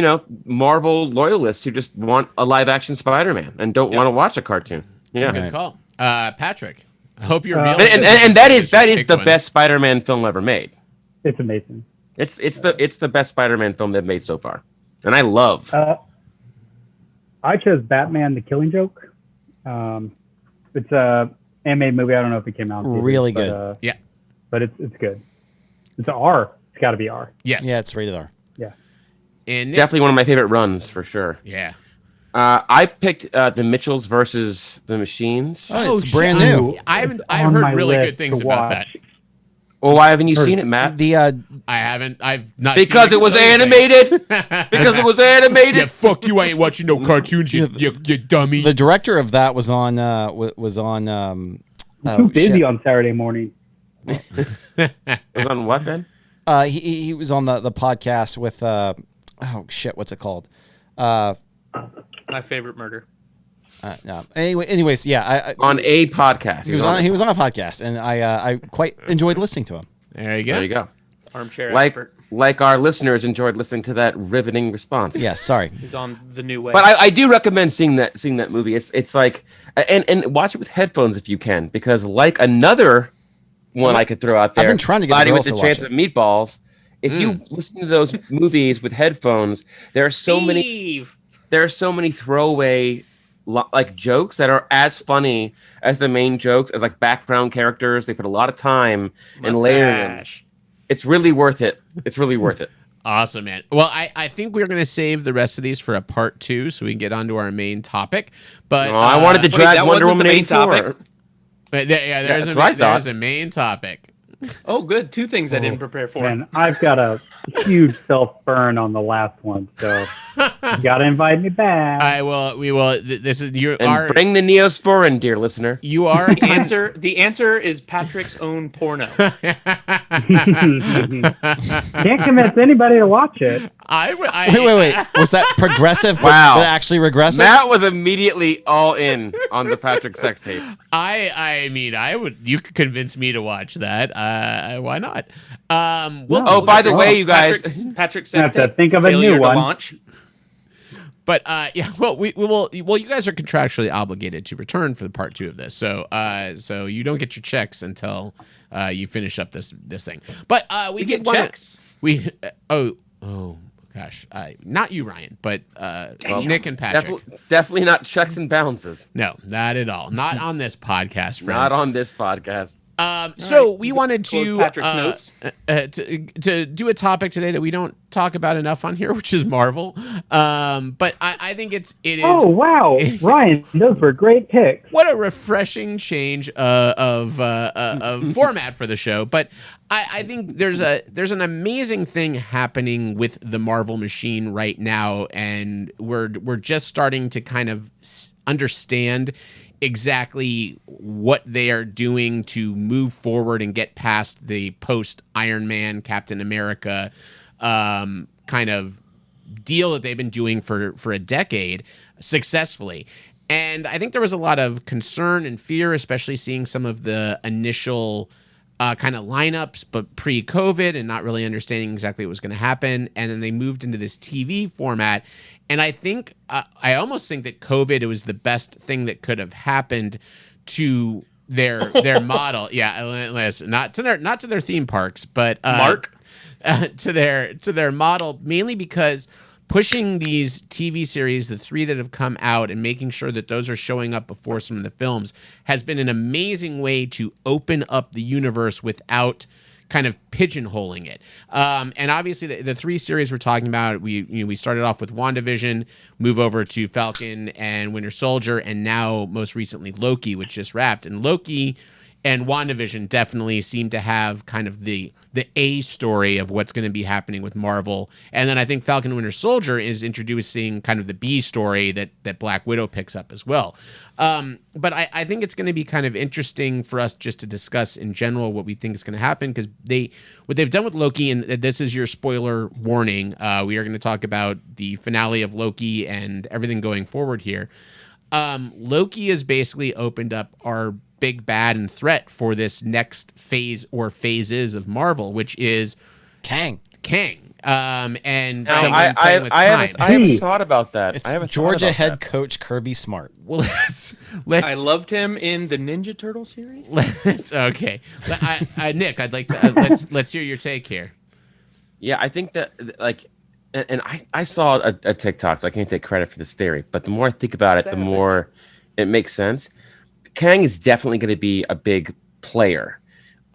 Marvel loyalists who just want a live action Spider-Man and don't want to watch a cartoon. Yeah. Good call. Patrick, I hope you're And that is the best Spider-Man film ever made. It's amazing. It's the best Spider-Man film they've made so far. And I love. I chose Batman: The Killing Joke. It's a animated movie. I don't know if it came out. Really good. Yeah. But it's good. It's an R. It's got to be R. Yes. Yeah, it's rated R. Yeah. And Definitely one of my favorite runs for sure. Yeah. I picked the Mitchells versus the Machines. Oh, it's brand new. I've on heard my really list good things to about watch. that. Well, why haven't you seen it, Matt? I haven't. I've not Because seen it was exciting animated. things. Because it was animated. Yeah, fuck you! I ain't watching no cartoons. You dummy. The director of that was on. Too busy on Saturday morning. It was on what then? He was on the podcast with what's it called? My favorite murder. No. Anyways, yeah. On a podcast. He was on a podcast, and I quite enjoyed listening to him. There you go. There you go. Armchair Like expert. like our listeners enjoyed listening to that riveting response. Yes, sorry. He's on the new way. But I do recommend seeing that movie. It's like and watch it with headphones if you can, because like another one I could throw out there. I've been trying to get Body the with girls the to Chance watch of Meatballs. If you listen to those movies with headphones, there are so many throwaway like jokes that are as funny as the main jokes, as like background characters. They put a lot of time and layering them. It's really worth it. It's really worth it. Awesome, man. Well, I think we're going to save the rest of these for a part 2 so we can get onto our main topic. But I wanted to drag Wonder Woman 84. But there's a main topic. Oh, good. 2 things I didn't prepare for. And I've got a huge self-burn on the last one, so you got to invite me back. We will. This is your. And bring the Neosporin, dear listener. You are The answer is Patrick's own porno. Can't convince anybody to watch it. Wait. Was that progressive? Wow. Was that actually regressive? Matt was immediately all in on the Patrick sex tape. I mean, I would. You could convince me to watch that. Why not? By the way, you guys, Patrick's I have to think of a new one. Launch. But we will. Well, you guys are contractually obligated to return for the part 2 of this, so you don't get your checks until you finish up this thing. But we get want checks. Oh gosh, not you, Ryan, but Nick and Patrick. Definitely not checks and balances. No, not at all. Not on this podcast, friends. Not on this podcast. So we wanted Close Patrick's notes. to do a topic today that we don't talk about enough on here, which is Marvel. But I think it is. Oh wow, Ryan, those were great picks. What a refreshing change of format for the show. But I think there's an amazing thing happening with the Marvel machine right now, and we're just starting to kind of understand exactly what they are doing to move forward and get past the post Iron Man, Captain America kind of deal that they've been doing for a decade successfully. And I think there was a lot of concern and fear, especially seeing some of the initial kind of lineups, but pre-COVID and not really understanding exactly what was going to happen. And then they moved into this TV format. And I think, I almost think that COVID was the best thing that could have happened to their model. Yeah, listen, not to their theme parks, but to their model, mainly because pushing these TV series, the 3 that have come out, and making sure that those are showing up before some of the films has been an amazing way to open up the universe without kind of pigeonholing it. And obviously the 3 series we're talking about, we started off with WandaVision, move over to Falcon and Winter Soldier, and now most recently Loki, which just wrapped. And Loki and WandaVision definitely seem to have kind of the A story of what's going to be happening with Marvel. And then I think Falcon and Winter Soldier is introducing kind of the B story that Black Widow picks up as well. But I think it's going to be kind of interesting for us just to discuss in general what we think is going to happen, because what they've done with Loki, and this is your spoiler warning, we are going to talk about the finale of Loki and everything going forward here. Loki has basically opened up our big bad and threat for this next phase or phases of Marvel, which is Kang. And Now, someone playing with time. I have thought about that. It's Georgia head coach Kirby Smart. Well, let's. I loved him in the Ninja Turtle series. Let's okay. Nick, I'd like to let's hear your take here. Yeah, I think that and I saw a TikTok, so I can't take credit for this theory. But the more I think about it, the more it makes sense. Kang is definitely going to be a big player,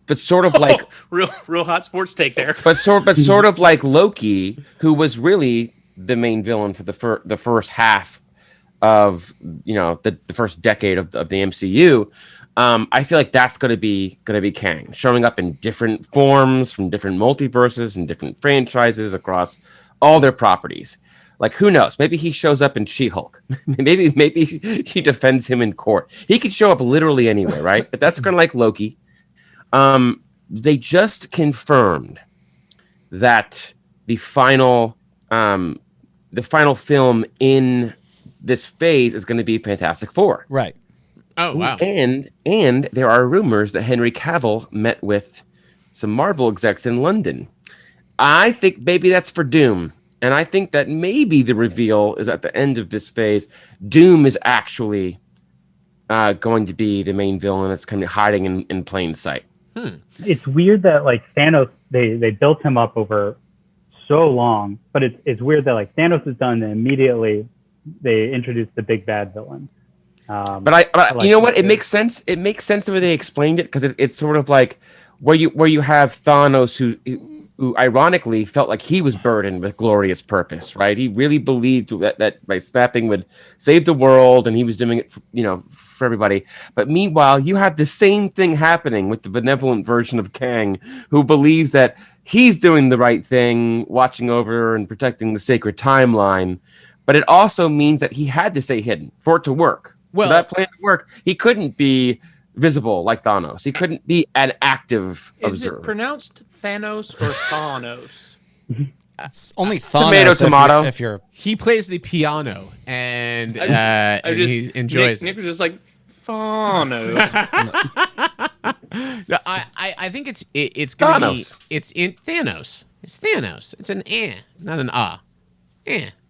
but sort of like real hot sports take there. But sort of like Loki, who was really the main villain for the first half of the first decade of the MCU. I feel like that's going to be Kang showing up in different forms from different multiverses and different franchises across all their properties. Like, who knows? Maybe he shows up in She-Hulk. maybe she defends him in court. He could show up literally anywhere, right? But that's kind of like Loki. They just confirmed that the final film in this phase is going to be Fantastic Four. Right. Oh, wow. And there are rumors that Henry Cavill met with some Marvel execs in London. I think maybe that's for Doom. And I think that maybe the reveal is at the end of this phase. Doom is actually going to be the main villain that's kind of hiding in plain sight. It's weird that like Thanos, they built him up over so long, but it's weird that like Thanos is done and immediately they introduce the big bad villain. But you know what? It makes sense. It makes sense the way they explained it, because it's sort of like where you have Thanos who ironically felt like he was burdened with glorious purpose, right? He really believed that by snapping would save the world, and he was doing it for everybody. But meanwhile, you have the same thing happening with the benevolent version of Kang, who believes that he's doing the right thing, watching over and protecting the sacred timeline. But it also means that he had to stay hidden for it to work. Well, for that plan to work, he couldn't be visible like Thanos. He couldn't be an active observer. Is it pronounced Thanos or Thanos? Only Thanos. Tomato. If you're he plays the piano and he enjoys Nick was just like Thanos. No, I think it's gonna Thanos. be it's in Thanos. It's Thanos. It's an not an ah.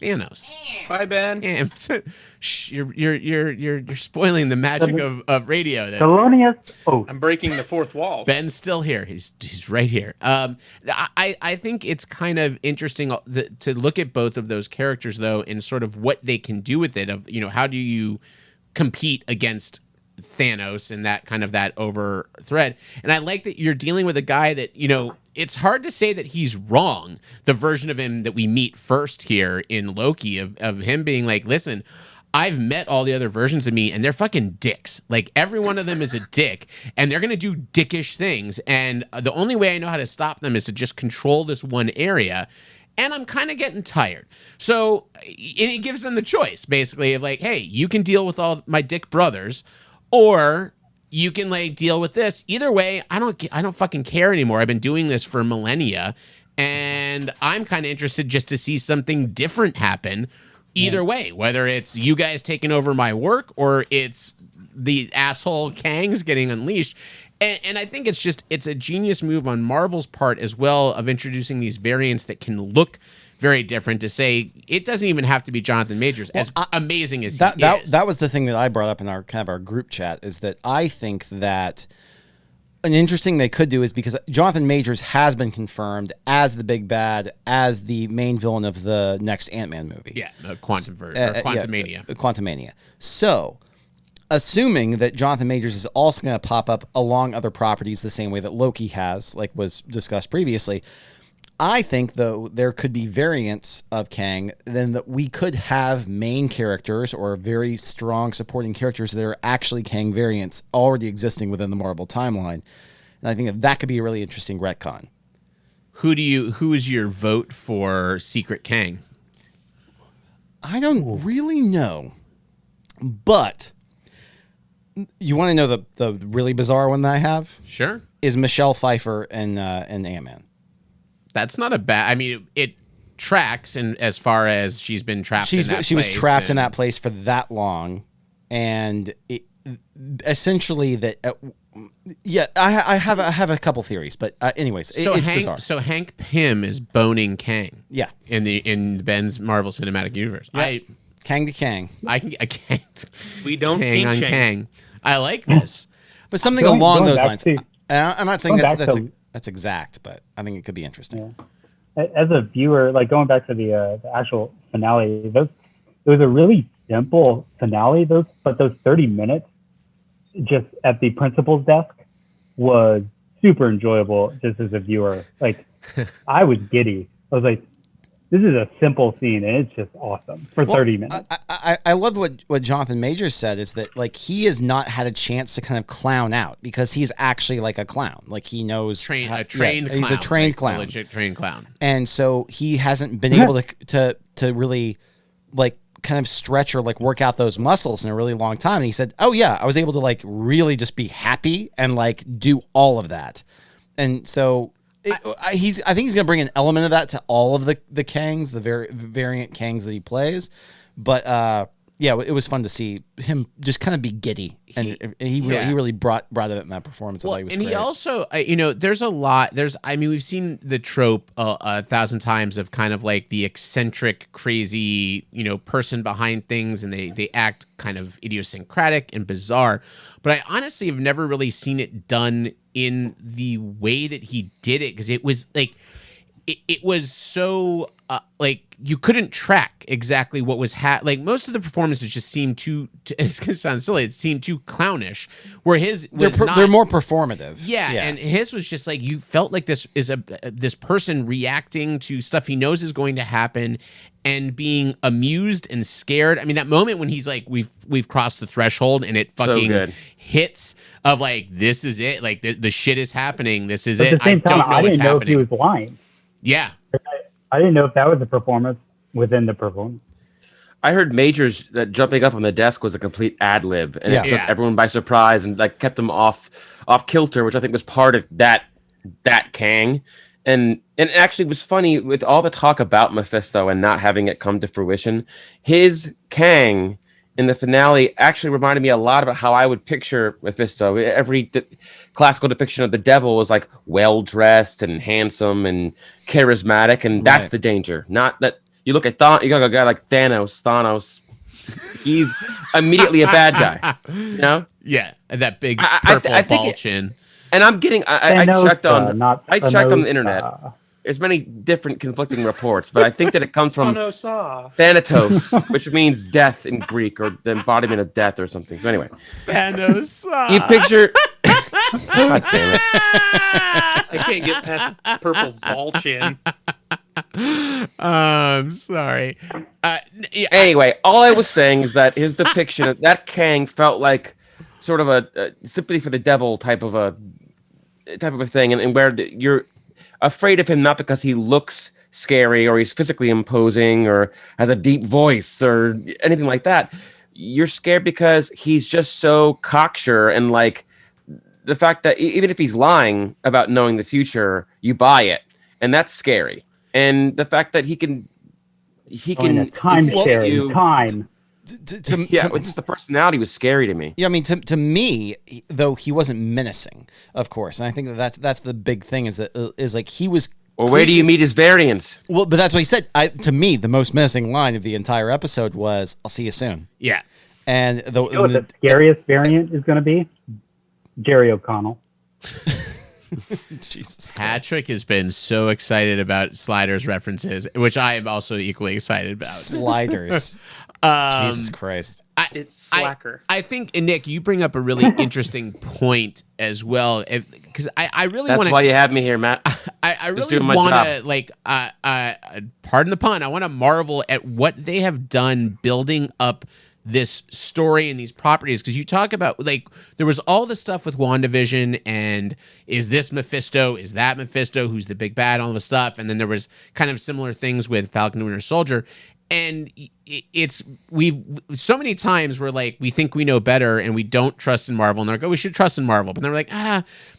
Thanos. Bye, Ben. Shh, you're spoiling the magic of radio. Thelonious. Oh, I'm breaking the fourth wall. Ben's still here. He's right here. I think it's kind of interesting to look at both of those characters though, and sort of what they can do with it. Of how do you compete against Thanos and that over thread. And I like that you're dealing with a guy that it's hard to say that he's wrong. The version of him that we meet first here in Loki of him being like, listen, I've met all the other versions of me and they're fucking dicks. Like every one of them is a dick and they're going to do dickish things. And the only way I know how to stop them is to just control this one area. And I'm kind of getting tired. So it gives them the choice basically of like, hey, you can deal with all my dick brothers, or you can like deal with this. Either way, I don't fucking care anymore. I've been doing this for millennia, and I'm kind of interested just to see something different happen. Either way, whether it's you guys taking over my work or it's the asshole Kang's getting unleashed. And I think it's a genius move on Marvel's part as well of introducing these variants that can look very different, to say it doesn't even have to be Jonathan Majors, as amazing as he is. That was the thing that I brought up in our group chat, is that I think that an interesting they could do is, because Jonathan Majors has been confirmed as the big bad, as the main villain of the next Ant-Man movie. Yeah, the Quantumania. Quantumania. So, assuming that Jonathan Majors is also going to pop up along other properties the same way that Loki has, like was discussed previously, I think, though, there could be variants of Kang, then that we could have main characters or very strong supporting characters that are actually Kang variants already existing within the Marvel timeline. And I think that could be a really interesting retcon. Who is your vote for Secret Kang? I don't really know. But you want to know the really bizarre one that I have? Sure. Is Michelle Pfeiffer and Ant-Man. That's not a bad. I mean, it tracks, and as far as she's been trapped. She was trapped in that place for that long, and essentially that. Yeah, I have a couple theories, but anyways, it's bizarre. So Hank Pym is boning Kang. Yeah, in Ben's Marvel Cinematic Universe. Yeah. Kang to Kang. I can't. We don't Kang on kink shame. Kang. I like this, but something along those lines. To, I'm not saying that's exact, but I think it could be interesting. Yeah. As a viewer, like going back to the actual finale, it was a really simple finale. Those 30 minutes just at the principal's desk was super enjoyable just as a viewer. Like I was giddy. I was like, this is a simple scene and it's just awesome for 30 minutes. I love what Jonathan Majors said is that like he has not had a chance to kind of clown out because he's actually like a clown. Like he knows he's a trained clown. A legit trained clown. And so he hasn't been able to really like kind of stretch or like work out those muscles in a really long time. And he said, oh yeah, I was able to like really just be happy and like do all of that. And so I think he's going to bring an element of that to all of the Kangs, the variant Kangs that he plays. But yeah, it was fun to see him just kind of be giddy, and he really brought it in that performance. I thought he was great. He also, there's a lot. We've seen the trope 1,000 times of kind of like the eccentric, crazy, person behind things, and they act kind of idiosyncratic and bizarre. But I honestly have never really seen it done in the way that he did it, because it was like it was so like you couldn't track exactly what was like most of the performances just seemed too it's gonna sound silly, it seemed too clownish, where his was they're more performative. Yeah, and his was just like you felt like this is this person reacting to stuff he knows is going to happen and being amused and scared. I mean, that moment when he's like, we've crossed the threshold and it fucking hits of like, this is it, like the shit is happening, this is it. At the same time, I didn't know happening. if he was lying. Yeah. I didn't know if that was a performance within the performance. I heard Majors that jumping up on the desk was a complete ad lib, and it took everyone by surprise and like kept them off kilter, which I think was part of that Kang. And it actually was funny with all the talk about Mephisto and not having it come to fruition. His Kang in the finale actually reminded me a lot about how I would picture Mephisto. Every classical depiction of the devil was like well-dressed and handsome and charismatic, and that's the danger. Not that you look at you got a guy like Thanos. He's immediately a bad guy, Yeah, that big purple ball chin. And I'm getting. I checked on the internet. There's many different conflicting reports, but I think that it comes from Thanatos, which means death in Greek, or the embodiment of death or something. So anyway, Thanos. You picture. God damn it! I can't get past purple ball chin. I'm sorry. Anyway, all I was saying is that his depiction of that Kang felt like sort of a sympathy for the devil type of a thing, and where you're afraid of him not because he looks scary or he's physically imposing or has a deep voice or anything like that. You're scared because he's just so cocksure, and like the fact that even if he's lying about knowing the future, you buy it, and that's scary. And the fact that he can time sharing time. Just the personality was scary to me. Yeah, I mean, to me, though, he wasn't menacing, of course, and I think that's the big thing is like he was. Well, where do you meet his variants? Well, but that's what he said. To me, the most menacing line of the entire episode was, "I'll see you soon." Yeah, and what the scariest variant is going to be? Jerry O'Connell. Jesus, Patrick has been so excited about Sliders references, which I am also equally excited about. Sliders. Jesus Christ. It's slacker. I think, and Nick, you bring up a really interesting point as well, because I really want to. That's why you have me here, Matt. I really want to, like, pardon the pun, I want to marvel at what they have done building up this story and these properties, because you talk about, like, there was all the stuff with WandaVision and is this Mephisto, is that Mephisto, who's the big bad, all the stuff, and then there was kind of similar things with Falcon and Winter Soldier. And we've so many times we're like, we think we know better and we don't trust in Marvel, and they're like, oh, we should trust in Marvel, but they're like,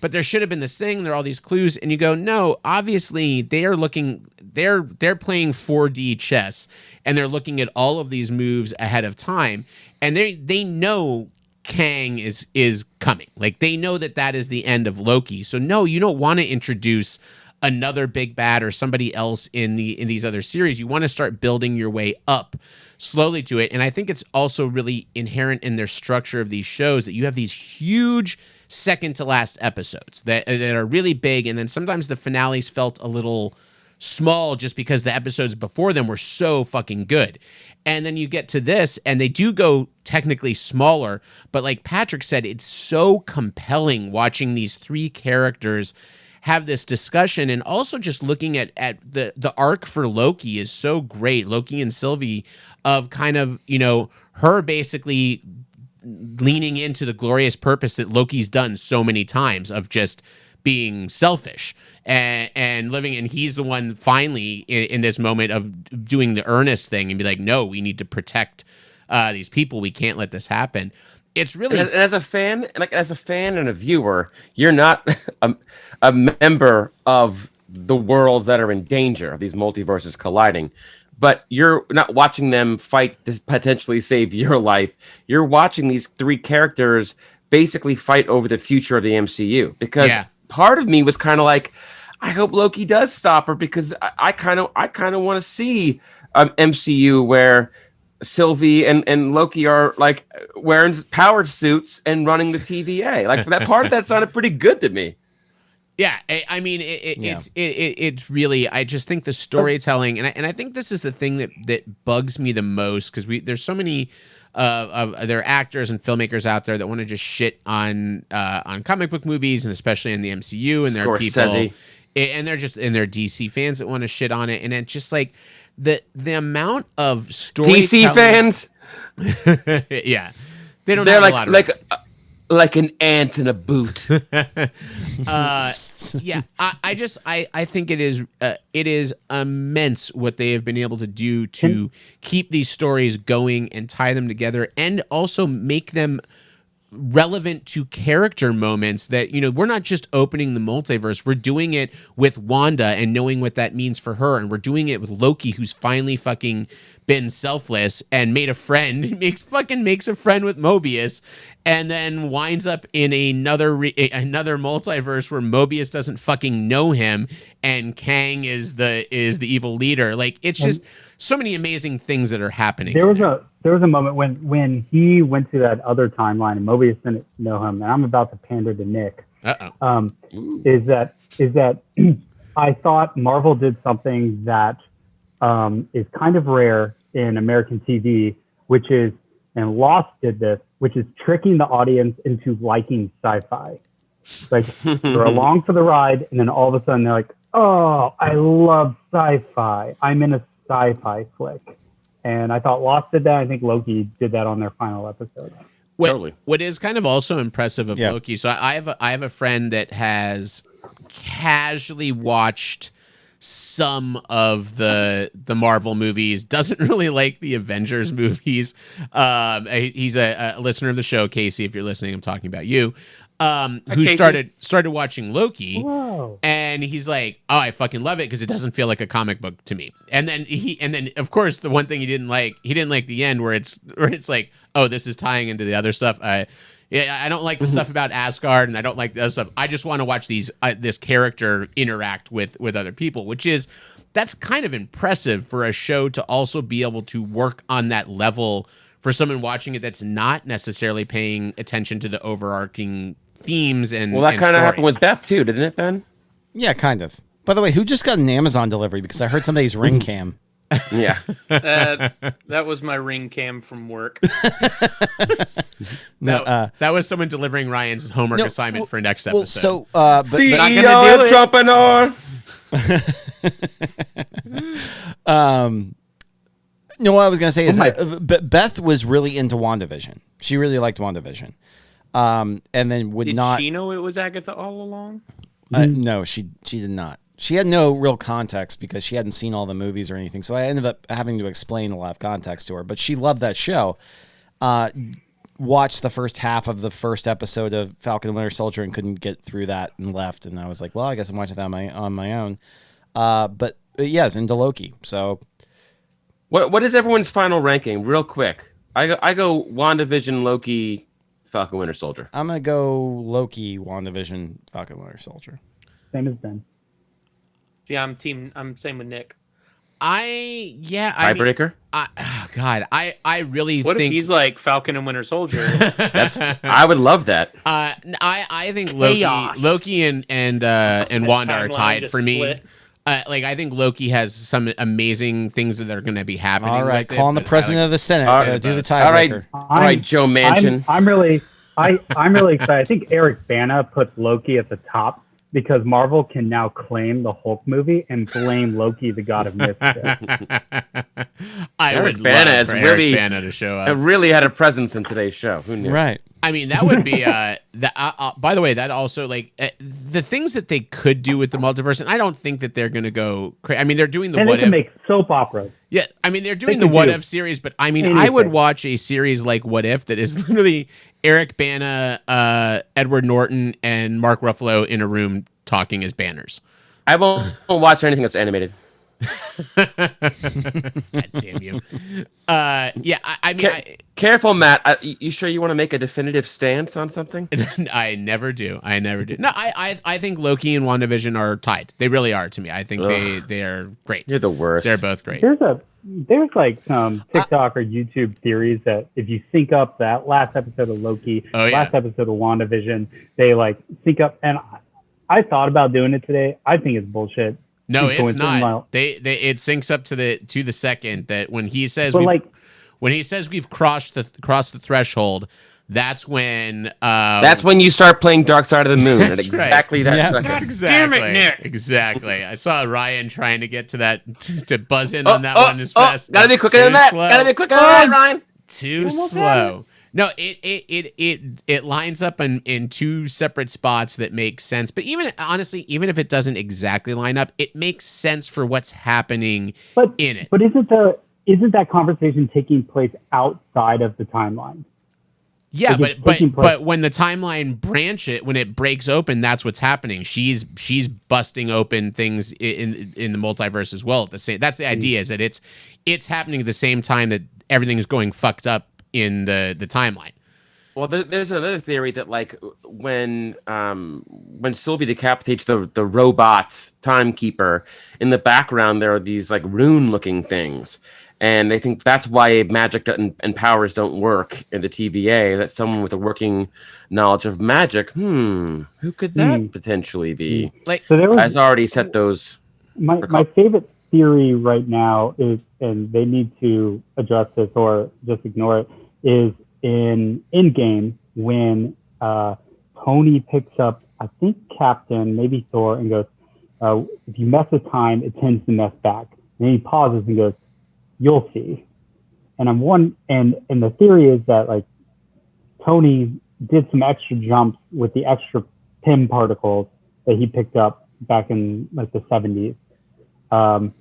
but there should have been this thing, there are all these clues, and you go, no, obviously they're playing 4D chess, and they're looking at all of these moves ahead of time, and they know Kang is coming. Like they know that is the end of Loki. So no, you don't want to introduce another big bad or somebody else in these other series. You want to start building your way up slowly to it. And I think it's also really inherent in their structure of these shows that you have these huge second to last episodes that are really big, and then sometimes the finales felt a little small just because the episodes before them were so fucking good. And then you get to this and they do go technically smaller, but like Patrick said, it's so compelling watching these three characters have this discussion, and also just looking at the arc for Loki is so great. Loki and Sylvie, of kind of, you know, her basically leaning into the glorious purpose that Loki's done so many times of just being selfish and living, and he's the one finally in this moment of doing the earnest thing and be like, no, we need to protect these people. We can't let this happen. It's really, and as a fan, and a viewer, you're not a member of the worlds that are in danger of these multiverses colliding. But you're not watching them fight to potentially save your life. You're watching these three characters basically fight over the future of the MCU. Because part of me was kind of like, I hope Loki does stop her, because I kind of want to see MCU where Sylvie and Loki are like wearing power suits and running the TVA. Like that part of that sounded pretty good to me. Yeah, I mean, it's really. I just think the storytelling, and I think this is the thing that bugs me the most, because there's so many of their actors and filmmakers out there that want to just shit on comic book movies, and especially in the MCU, and there are people, and they're DC fans that want to shit on it, and it's just like the amount of storytelling. DC fans, yeah, they don't. They're have like an ant in a boot. Yeah, I think it is immense what they have been able to do to keep these stories going and tie them together, and also make them relevant to character moments that, you know, we're not just opening the multiverse, we're doing it with Wanda and knowing what that means for her, and we're doing it with Loki, who's finally fucking been selfless and made a friend, makes a friend with Mobius, and then winds up in another multiverse where Mobius doesn't fucking know him, and Kang is the evil leader. Like, it's just so many amazing things that are happening. There was a moment when he went to that other timeline and Mobius didn't know him, and I'm about to pander to Nick. Is that I thought Marvel did something that is kind of rare in American TV, which is, and Lost did this, which is tricking the audience into liking sci-fi. Like, they're along for the ride, and then all of a sudden they're like, oh, I love sci-fi. I'm in a sci-fi flick. And I thought Lost did that. I think Loki did that on their final episode. What is kind of also impressive of Loki, so I have a friend that has casually watched some of the Marvel movies, doesn't really like the Avengers movies. He's a listener of the show, Casey. If you're listening, I'm talking about you. Who started watching Loki. Whoa. And he's like, oh, I fucking love it because it doesn't feel like a comic book to me. And then of course the one thing he didn't like the end where it's like, oh, this is tying into the other stuff. I don't like the stuff about Asgard, and I don't like the other stuff. I just want to watch this character interact with other people, that's kind of impressive for a show to also be able to work on that level for someone watching it that's not necessarily paying attention to the overarching themes and that kind of happened with Beth too, didn't it, Ben? Yeah, kind of. By the way, who just got an Amazon delivery? Because I heard somebody's ring cam. Yeah. That was my ring cam from work. That was someone delivering Ryan's homework assignment for next episode. CEO entrepreneur. No, what I was going to say is Beth was really into WandaVision. She really liked WandaVision. And then Did she know it was Agatha all along? No, she did not. She had no real context because she hadn't seen all the movies or anything. So I ended up having to explain a lot of context to her. But she loved that show. Watched the first half of the first episode of Falcon and Winter Soldier and couldn't get through that and left. And I was like, well, I guess I'm watching that on my own. But yes, into Loki. So what is everyone's final ranking? Real quick. I go WandaVision, Loki, Falcon Winter Soldier. I'm gonna go Loki, WandaVision, Falcon Winter Soldier. Same as Ben. Yeah, I'm same with Nick. Tiebreaker? I really What think if he's like Falcon and Winter Soldier? I would love that. I think Chaos. Loki and Wanda are Timeline tied just for me. split. I think Loki has some amazing things that are going to be happening. All right, with calling it, the president of the Senate All to right, do the all right. tiebreaker. All right, Joe Manchin. I'm really excited. I think Eric Bana puts Loki at the top because Marvel can now claim the Hulk movie and blame Loki, the god of mischief. I Eric would Bana love is for really- Eric Bana to show It up. really had a presence in today's show. Who knew? Right. I mean, that would be by the way, that also the things that they could do with the multiverse, and I don't think that they're going to go crazy. I mean, they're doing the And what they can if. make soap operas. Yeah, I mean, they're doing They the can What do If series, but I mean, I would anything. watch a series like What If that is literally Eric Bana, Edward Norton, and Mark Ruffalo in a room talking as banners. I won't watch anything that's animated. God damn you. Yeah, I mean, Careful, Matt. You sure you want to make a definitive stance on something? I never do. No, I think Loki and WandaVision are tied. They really are to me. I think they are great. You're the worst. They're both great. There's like some TikTok or YouTube theories that if you sync up that last episode of Loki, last episode of WandaVision, they like sync up. And I thought about doing it today. I think it's bullshit. No, it's not. It syncs up to the second that when he says we've crossed the threshold, that's when you start playing Dark Side of the Moon. That's At exactly right. that second. That's exactly. Damn it, Nick. Exactly. I saw Ryan trying to get to that to buzz in on that one as fast. Gotta be quicker than that. Gotta be quicker than that, Ryan. Too slow. No, it lines up in two separate spots that make sense. But even if it doesn't exactly line up, it makes sense for what's happening in it. But isn't that conversation taking place outside of the timeline? Yeah, Like, it's taking place- but when the timeline when it breaks open, that's what's happening. She's busting open things in the multiverse as well. That's the idea, is that it's happening at the same time that everything's going fucked up in the timeline. Well, there's another theory that like when Sylvie decapitates the robot timekeeper, in the background there are these like rune-looking things, and they think that's why magic and powers don't work in the TVA. That someone with a working knowledge of magic, who could that potentially be? Has already set those. My favorite theory right now is, and they need to address this or just ignore it, is in Endgame when Tony picks up, I think, Captain, maybe Thor, and goes, if you mess with time, it tends to mess back. And then he pauses and goes, "You'll see." And and the theory is that like Tony did some extra jumps with the extra Pym particles that he picked up back in like the 70s. And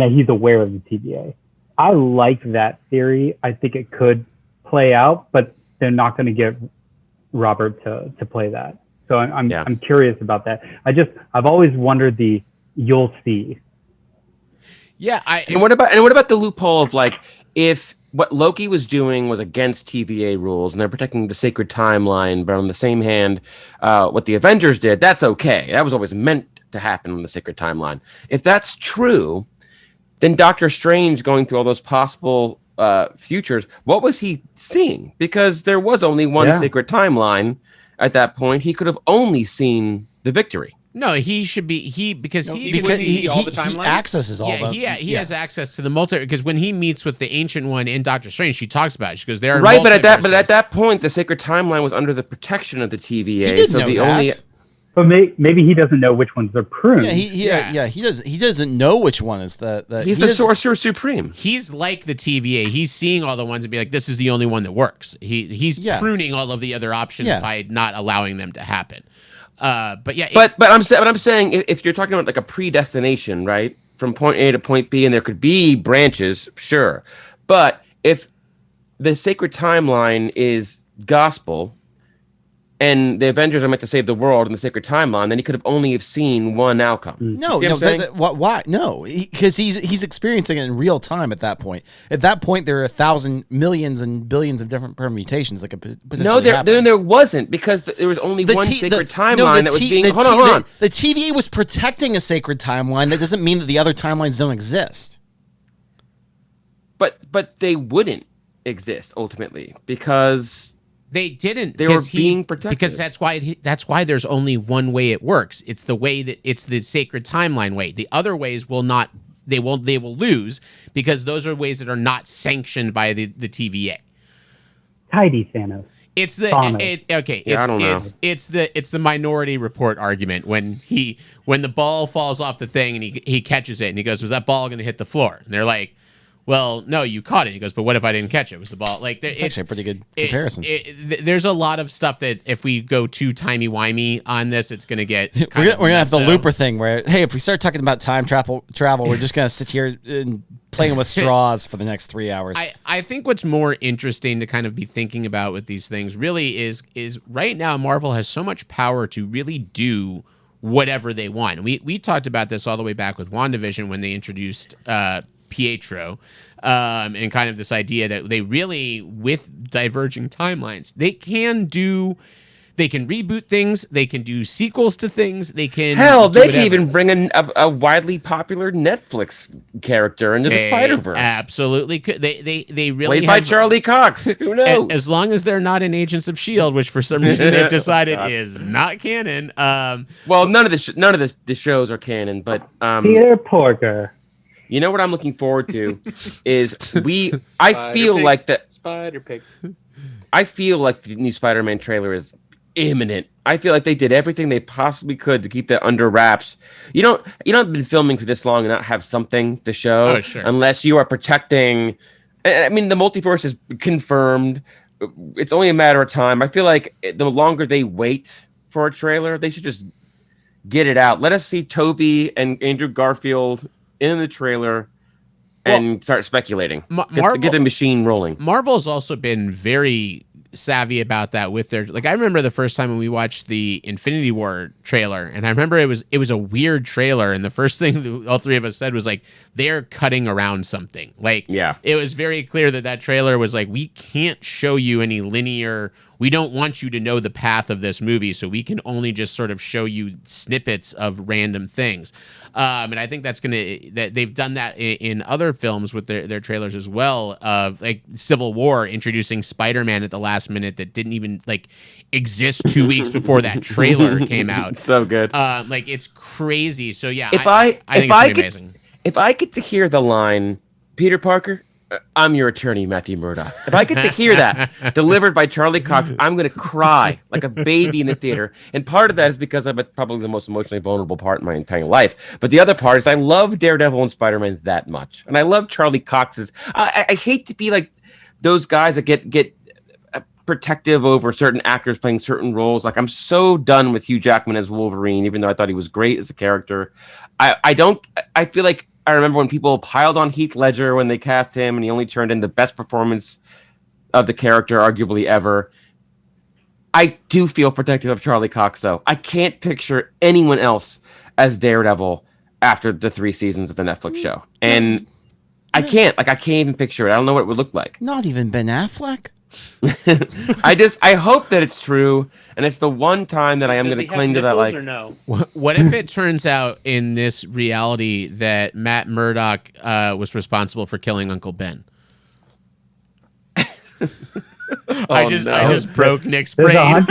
that he's aware of the TVA. I like that theory. I think it could play out, but they're not going to get Robert to play that. So I'm curious about that. I've always wondered you'll see. Yeah, and what about the loophole of like, if what Loki was doing was against TVA rules and they're protecting the sacred timeline, but on the same hand, what the Avengers did, that's okay. That was always meant to happen on the sacred timeline. If that's true, then Doctor Strange going through all those possible futures, what was he seeing? Because there was only one sacred timeline at that point. He could have only seen the victory. No, he should be because he accesses all the he has access to the multi, because when he meets with the Ancient One in Doctor Strange, she talks about it. She goes, "There are right," but at that point, the sacred timeline was under the protection of the TVA. He didn't know that. But maybe he doesn't know which ones are pruned. He doesn't know which one is the. He's the Sorcerer Supreme. He's like the TVA. He's seeing all the ones and be like, "This is the only one that works." He's pruning all of the other options by not allowing them to happen. But I'm saying if you're talking about like a predestination, right, from point A to point B, and there could be branches, sure, but if the sacred timeline is gospel, and the Avengers are meant to save the world in the sacred timeline, then he could have only have seen one outcome. No, why? No, because he's experiencing it in real time at that point. At that point, there are 1,000, millions, and billions of different permutations that could potentially happen. There wasn't, because there was only one sacred timeline that was being. Hold on. The TVA was protecting a sacred timeline. That doesn't mean that the other timelines don't exist. But they wouldn't exist ultimately because. They didn't. They were being protected because that's why there's only one way it works. It's the way that it's the sacred timeline way. The other ways will not. They will lose because those are ways that are not sanctioned by the TVA. Tidy Thanos. It's the okay. Yeah, I don't know. It's the Minority Report argument when the ball falls off the thing and he catches it and he goes, "Was that ball going to hit the floor?" And they're like, "Well, no, you caught it." He goes, "But what if I didn't catch it? Was the ball like?" It's actually a pretty good comparison. There's a lot of stuff that if we go too timey-wimey on this, it's going to get. We're gonna have the Looper thing where, hey, if we start talking about time travel, we're just gonna sit here and playing with straws for the next 3 hours. I think what's more interesting to kind of be thinking about with these things really is right now Marvel has so much power to really do whatever they want. We talked about this all the way back with WandaVision when they introduced Pietro, and kind of this idea that they really, with diverging timelines, they can reboot things, they can do sequels to things, they can they can even bring in a widely popular Netflix character into the Spider-Verse. Absolutely could. They really played by Charlie Cox. Who knows? As long as they're not in Agents of S.H.I.E.L.D., which for some reason they've decided is not canon. Well, none of the shows are canon, but Peter Porker. You know what I'm looking forward to is I feel like the new Spider-Man trailer is imminent. I feel like they did everything they possibly could to keep that under wraps. You don't have been filming for this long and not have something to show unless you are protecting. I mean, the multiverse is confirmed. It's only a matter of time. I feel like the longer they wait for a trailer, they should just get it out. Let us see Toby and Andrew Garfield in the trailer and start speculating. Get the machine rolling. Marvel's also been very savvy about that with their, like, I remember the first time when we watched the Infinity War trailer, and I remember it was a weird trailer, and the first thing all three of us said was like, they're cutting around something. Like, it was very clear that trailer was like, we can't show you any linear, we don't want you to know the path of this movie, so we can only just sort of show you snippets of random things. And I think that they've done that in other films with their trailers as well, of like Civil War introducing Spider-Man at the last minute that didn't even like exist 2 weeks before that trailer came out. So good. Like, it's crazy. So yeah, I think it's pretty amazing. If I get to hear the line, Peter Parker, I'm your attorney, Matthew Murdock. If I get to hear that delivered by Charlie Cox, I'm going to cry like a baby in the theater. And part of that is because I'm probably the most emotionally vulnerable part in my entire life. But the other part is I love Daredevil and Spider-Man that much. And I love Charlie Cox's. I hate to be like those guys that get protective over certain actors playing certain roles. Like, I'm so done with Hugh Jackman as Wolverine, even though I thought he was great as a character. I feel like I remember when people piled on Heath Ledger when they cast him, and he only turned in the best performance of the character, arguably ever. I do feel protective of Charlie Cox, though. I can't picture anyone else as Daredevil after the 3 seasons of the Netflix show. And I can't even picture it. I don't know what it would look like. Not even Ben Affleck? I hope that it's true, and it's the one time that I am going to cling to that. Like, no? What if it turns out in this reality that Matt Murdock was responsible for killing Uncle Ben? I just broke Nick's brain. Oh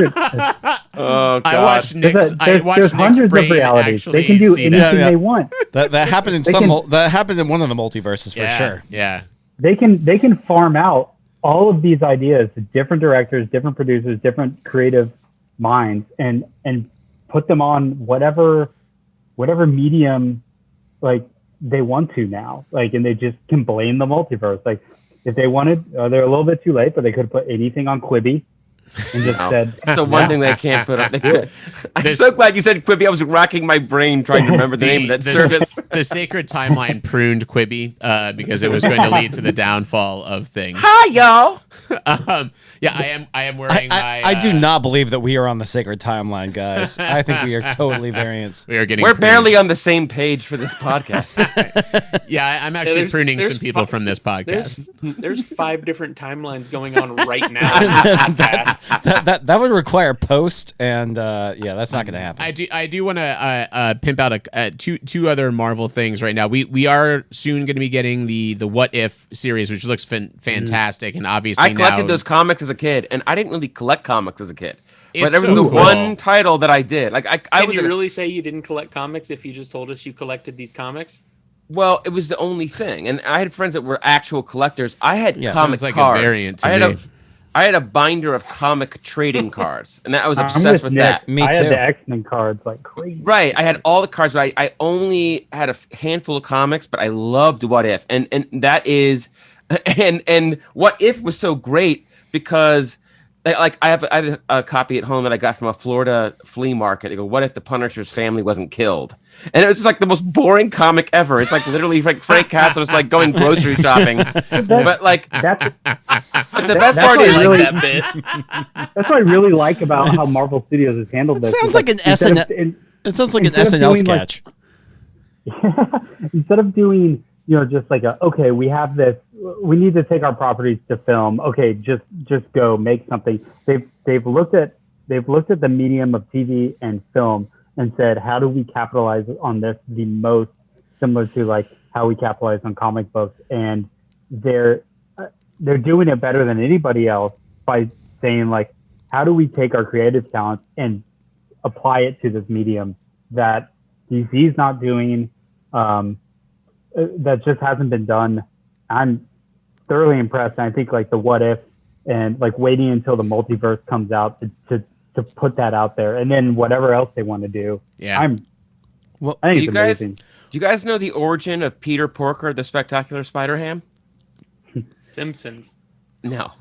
God! I watched Nick's. There's hundreds of realities. They can do anything they want. That happened in that happened in one of the multiverses for sure. Yeah. They can farm out all of these ideas to different directors, different producers, different creative minds, and put them on whatever medium like they want to now. Like, and they just can blame the multiverse. Like, if they wanted, they're a little bit too late, but they could put anything on Quibi and just said. That's the one thing they can't put on. I'm so glad you said Quibi. I was racking my brain trying to remember the name of that service. The sacred timeline pruned Quibi because it was going to lead to the downfall of things. Hi, y'all. Yeah, I am wearing my. I do not believe that we are on the sacred timeline, guys. I think we are totally variants. We're barely on the same page for this podcast. Yeah, I'm actually pruning some people from this podcast. There's 5 different timelines going on right now. that would require post, and that's not going to happen. I do want to pimp out two other Marvel things right now. We are soon going to be getting the What If series, which looks fantastic, and obviously I collected those comics as a kid, and I didn't really collect comics as a kid. But there was so the cool. one title that I did. Like Can you really say you didn't collect comics if you just told us you collected these comics? Well, it was the only thing, and I had friends that were actual collectors. I had comic sounds like cards. a variant to me. I had a binder of comic trading cards, and I was I'm obsessed with Nick. that. Me I too. had the X-Men cards like crazy. Right, I had all the cards, but I only had a handful of comics, but I loved What If, and that is, and What If was so great because, like, I have a copy at home that I got from a Florida flea market. I go, what if the Punisher's family wasn't killed? And it was just like the most boring comic ever. It's like literally like Frank Castle is like going grocery shopping, but like but the best part is really, that bit. That's what I really like about how Marvel Studios has handled this. Sounds like an SNL. It sounds like an SNL sketch. Instead of doing, just like we have this, we need to take our properties to film. Okay, just go make something. They've looked at the medium of TV and film and said, how do we capitalize on this the most similar to like how we capitalize on comic books? And they're doing it better than anybody else by saying like, how do we take our creative talents and apply it to this medium that DC's not doing, that just hasn't been done. I'm thoroughly impressed. And I think like the What If and like waiting until the multiverse comes out to put that out there, and then whatever else they want to do. Yeah. I think it's amazing. Do you guys know the origin of Peter Porker, the Spectacular Spider-Ham? Simpsons. No.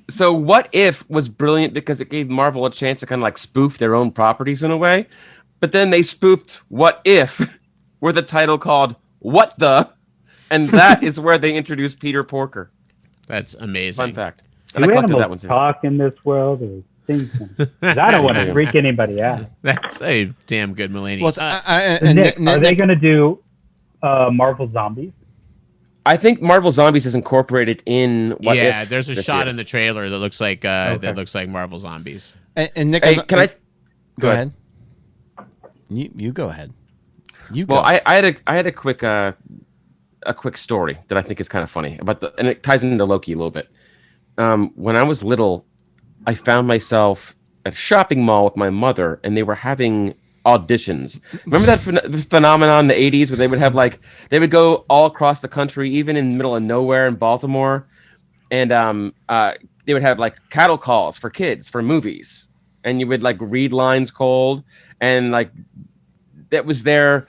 So What If was brilliant because it gave Marvel a chance to kind of like spoof their own properties in a way. But then they spoofed What If with a title called What The? And that is where they introduced Peter Porker. That's amazing. Fun fact. Do And I collected animals that one too. talk in this world? Or I don't want to freak anybody out. That's a damn good Mulaney. Well, Nick, are they going to do Marvel Zombies? I think Marvel Zombies is incorporated in What If. Yeah, there's a shot in the trailer that looks like Marvel Zombies. And Nick, Hey, can I go ahead? You go ahead. Well, I had a quick story that I think is kind of funny and it ties into Loki a little bit. When I was little, I found myself at a shopping mall with my mother, and they were having auditions. Remember that phenomenon in the 80s where they would have they would go all across the country, even in the middle of nowhere in Baltimore, and they would have cattle calls for kids for movies, and you would read lines cold, and that was they're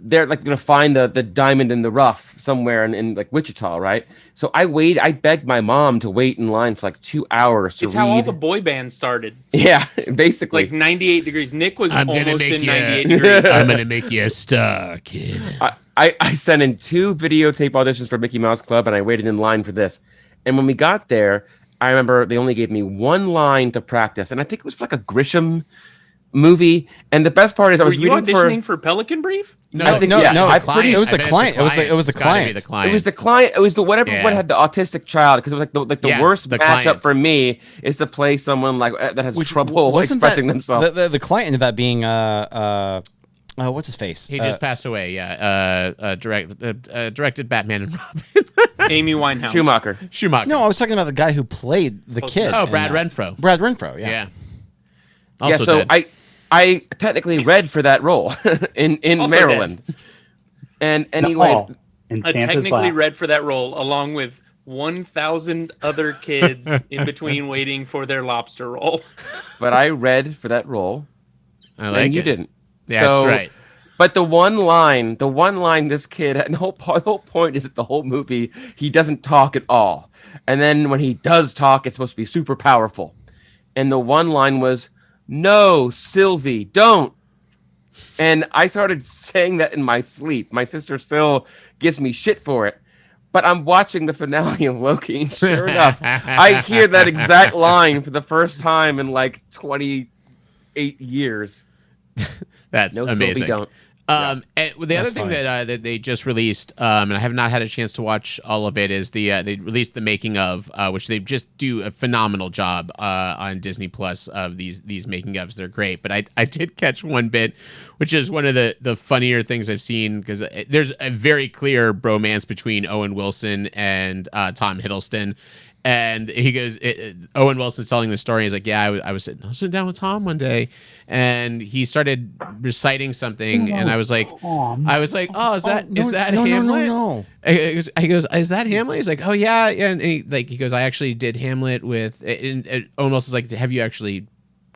gonna find the diamond in the rough somewhere in Wichita, right? So I begged my mom to wait in line for 2 hours to read. It's how all the boy bands started. Yeah, basically. 98 degrees. Nick was almost in 98 degrees. degrees. I'm gonna make you a star, kid. I sent in 2 videotape auditions for Mickey Mouse Club, and I waited in line for this. And when we got there, I remember they only gave me 1 line to practice, and I think it was a Grisham movie. And the best part is I was reading auditioning for Pelican Brief? No. It was the client. It was the client. It was the client. It was one had the autistic child, because it was the worst matchup for me is to play someone that has trouble expressing themselves. The client ended up being what's his face? He just passed away. Yeah, directed Batman and Robin. Amy Winehouse. Schumacher. No, I was talking about the guy who played the kid. Oh, Brad Renfro. Brad Renfro. Yeah. Also so dead. I technically read for that role in Maryland. And anyway, I technically read for that role along with 1,000 other kids in between waiting for their lobster roll. But I read for that role. And you didn't. Yeah, that's right. But the one line this kid, and the whole point is that the whole movie, he doesn't talk at all. And then when he does talk, it's supposed to be super powerful. And the one line was, "No, Sylvie, don't." And I started saying that in my sleep. My sister still gives me shit for it. But I'm watching the finale of Loki, and sure enough, I hear that exact line for the first time in like 28 years. That's No, amazing. Sylvie, don't. And the other thing funny. that they just released, and I have not had a chance to watch all of it, is they released the making of, which they just do a phenomenal job on Disney Plus of these making ofs. They're great, but I did catch one bit, which is one of the funnier things I've seen, because there's a very clear bromance between Owen Wilson and Tom Hiddleston. And he goes, Owen Wilson's telling the story. He's like, yeah, I was sitting down with Tom one day, and he started reciting something, and I was like, oh, is that Hamlet? No. He goes, is that Hamlet? He's like, oh yeah, and he goes, I actually did Hamlet with. And Owen Wilson's like, have you actually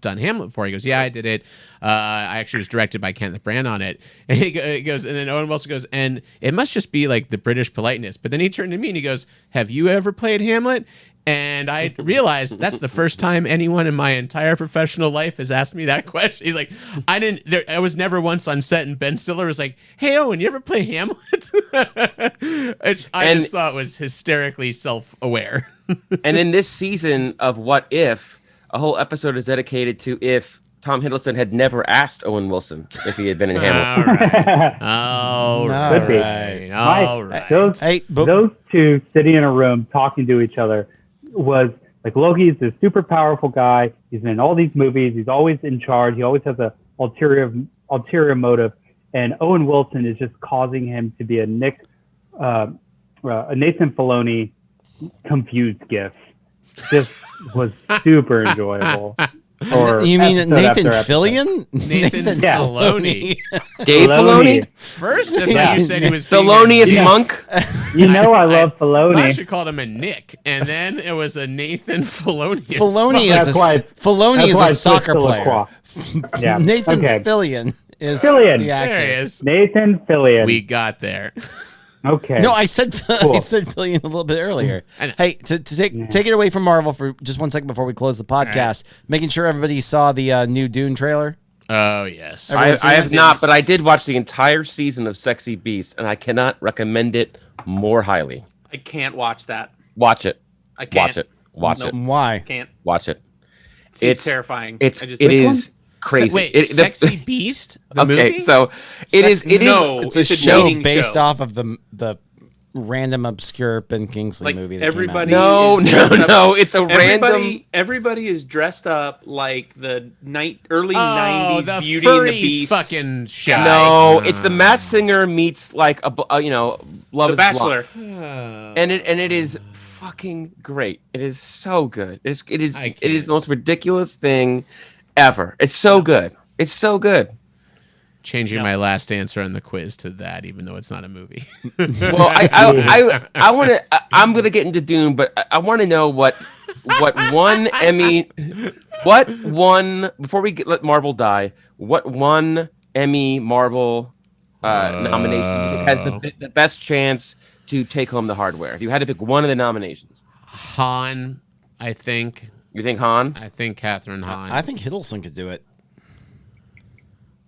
done Hamlet before? He goes, yeah, I did it. I actually was directed by Kenneth Branagh on it. And he goes, and then Owen Wilson goes, and it must just be like the British politeness. But then he turned to me and he goes, have you ever played Hamlet? And I realized that's the first time anyone in my entire professional life has asked me that question. He's like, I was never once on set, and Ben Stiller was like, hey, Owen, you ever play Hamlet? Which I just thought was hysterically self-aware. And in this season of What If, a whole episode is dedicated to if Tom Hiddleston had never asked Owen Wilson if he had been in Hamlet. All right. Those two sitting in a room talking to each other was like, Loki's this super powerful guy. He's in all these movies. He's always in charge. He always has a ulterior motive. And Owen Wilson is just causing him to be a Nathan Filoni confused gift. Just was super enjoyable. You mean Nathan Fillion? Nathan Filoni. Dave Filoni? First, I thought you said he was Thelonious Monk. You know I love Filoni. I actually called him a Nick, and then it was a Nathan Filoni. Filoni is a soccer player. Yeah. Nathan Fillion is Fillion. the actor. There he is. Nathan Fillion. We got there. Okay. No, I said Fillion a little bit earlier. Hey, to take it away from Marvel for just 1 second before we close the podcast, making sure everybody saw the new Dune trailer. Oh, yes. I have not, but I did watch the entire season of Sexy Beast, and I cannot recommend it more highly. I can't watch that. Watch it. I can't. Watch it. Watch it. Why? Can't. Watch it. It's terrifying. It is crazy. Wait, Sexy Beast? The movie? Okay, so it's a show based off of the random obscure Ben Kingsley movie. That everybody came out. No, it's a random. Everybody is dressed up like the early Oh, 90s the Beauty and the furries Beast. fucking show. No, it's the Masked Singer meets like Love The is Bachelor. Blind. And it is fucking great. It is so good. It is the most ridiculous thing ever. It's so good. It's so good. Changing my last answer on the quiz to that, even though it's not a movie. Well, I want to. I'm gonna get into Dune, but I want to know what one Emmy, what one before we let Marvel die. What one Emmy Marvel nomination do you think has the best chance to take home the hardware? If you had to pick one of the nominations, Han, I think. You think Han? I think Catherine Hahn. I think Hiddleston could do it.